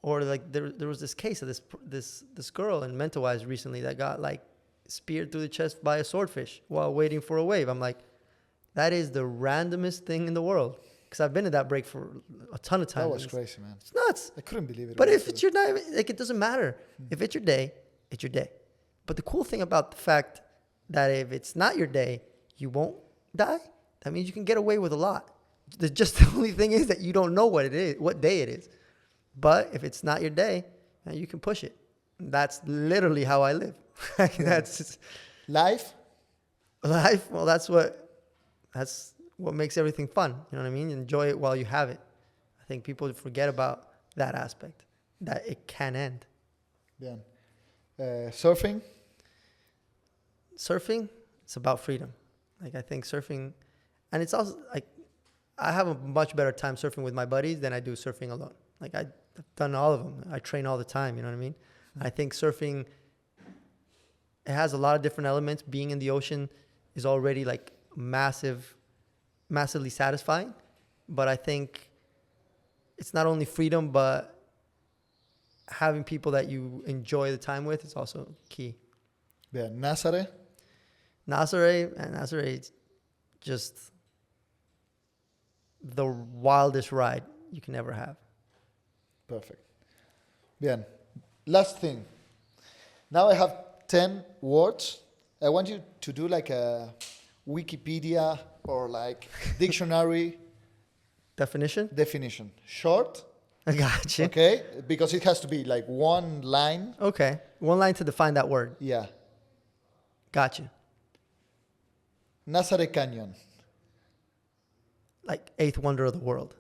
or like there was this case of this girl in Mentawais recently that got like speared through the chest by a swordfish while waiting for a wave. I'm like, that is the randomest thing in the world. Because I've been in that break for a ton of times. That was crazy, man. It's nuts. I couldn't believe it. But if it's your day, like, it doesn't matter. If it's your day, it's your day. But the cool thing about the fact that if it's not your day, you won't die. That means you can get away with a lot. The only thing is that you don't know what it is, what day it is. But if it's not your day, you can push it. That's literally how I live. That's just life. Well, that's what makes everything fun. You know what I mean? Enjoy it while you have it. I think people forget about that aspect, that it can end. Yeah. Surfing? Surfing, it's about freedom. Like, I think surfing, and it's also like, I have a much better time surfing with my buddies than I do surfing alone. Like, I've done all of them. I train all the time, you know what I mean? I think surfing, it has a lot of different elements. Being in the ocean is already like massively satisfying. But I think it's not only freedom, but having people that you enjoy the time with is also key. Yeah, Nazare? Nazare is just the wildest ride you can ever have. Perfect. Bien. Last thing. Now I have 10 words. I want you to do like a Wikipedia or like dictionary definition. Short. I got you. Okay? Because it has to be like one line. Okay. One line to define that word. Yeah. Got you. Nazare Canyon. Like eighth wonder of the world.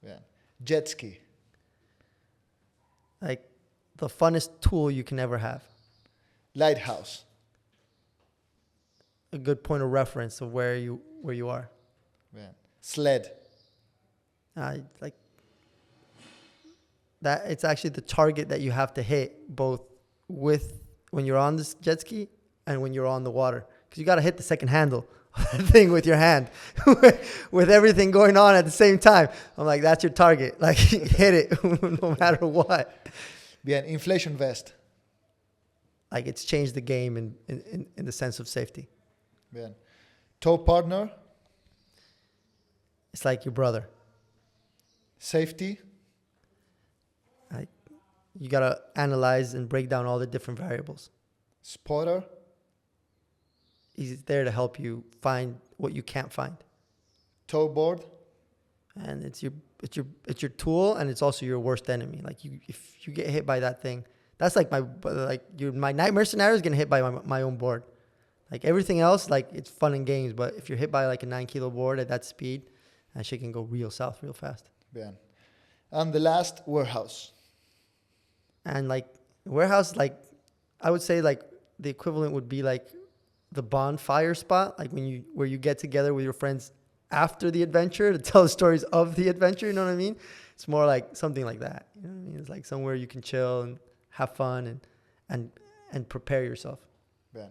Yeah. Jet ski. Like the funnest tool you can ever have. Lighthouse. A good point of reference of where you are. Yeah. Sled. Like that. It's actually the target that you have to hit both with when you're on this jet ski and when you're on the water, because you got to hit the second handle of that thing with your hand with everything going on at the same time. I'm like, that's your target. Like, hit it no matter what. Bien. Inflation vest. Like, it's changed the game in the sense of safety. Bien. Tow partner. It's like your brother. Safety. You got to analyze and break down all the different variables. Spotter. He's there to help you find what you can't find. Toe board. And it's your tool, and it's also your worst enemy. Like if you get hit by that thing, that's like my nightmare scenario is getting hit by my own board. Like everything else, like it's fun and games, but if you're hit by like a 9-kilo board at that speed, that shit can go real south real fast. Yeah. And the last, warehouse. And like warehouse, like I would say like the equivalent would be like the bonfire spot, like where you get together with your friends after the adventure to tell the stories of the adventure. You know what I mean? It's more like something like that. You know what I mean? It's like somewhere you can chill and have fun and prepare yourself. Yeah.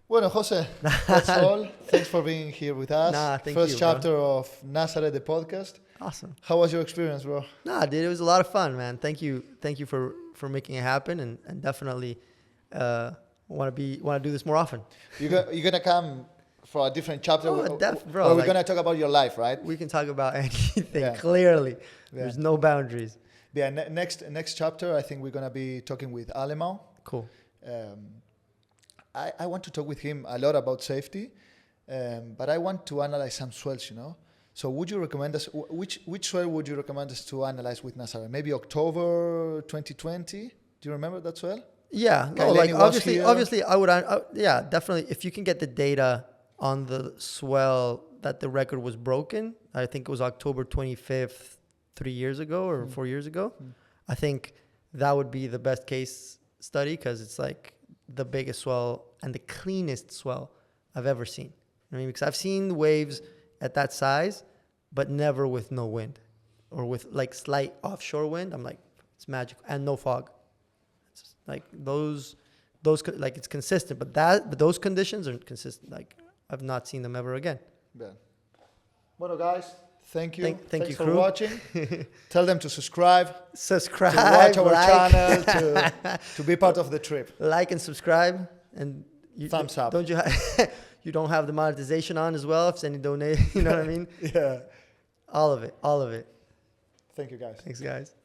Bueno, Jose, that's all. Thanks for being here with us. Thank First you, chapter bro. of Nazaré the podcast. Awesome. How was your experience, bro? Dude, it was a lot of fun, man. Thank you for making it happen, and definitely want to do this more often. You're gonna come for a different chapter. Bro. Where we're gonna talk about your life, right? We can talk about anything. Clearly, there's no boundaries. Yeah. Next chapter, I think we're gonna be talking with Alemão. Cool. I want to talk with him a lot about safety, but I want to analyze some swells, you know. So would you recommend us, which swell would you recommend us to analyze with Nazare? Maybe October 2020? Do you remember that swell? Yeah, no, like obviously I would, yeah, definitely. If you can get the data on the swell that the record was broken, I think it was October 25th, 3 years ago or 4 years ago. I think that would be the best case study because it's like the biggest swell and the cleanest swell I've ever seen. I mean, because I've seen waves at that size, but never with no wind or with like slight offshore wind. I'm like, it's magical, and no fog. It's like those like it's consistent, but those conditions are consistent. Like I've not seen them ever again. Yeah. Bueno, guys, thank you. Thank you for crew. watching. Tell them to subscribe, to watch our channel, to be part of the trip. Like and subscribe, and thumbs up. Don't you you don't have the monetization on as well? If any donate, you know what I mean? Yeah. All of it. Thank you, guys. Thanks, guys.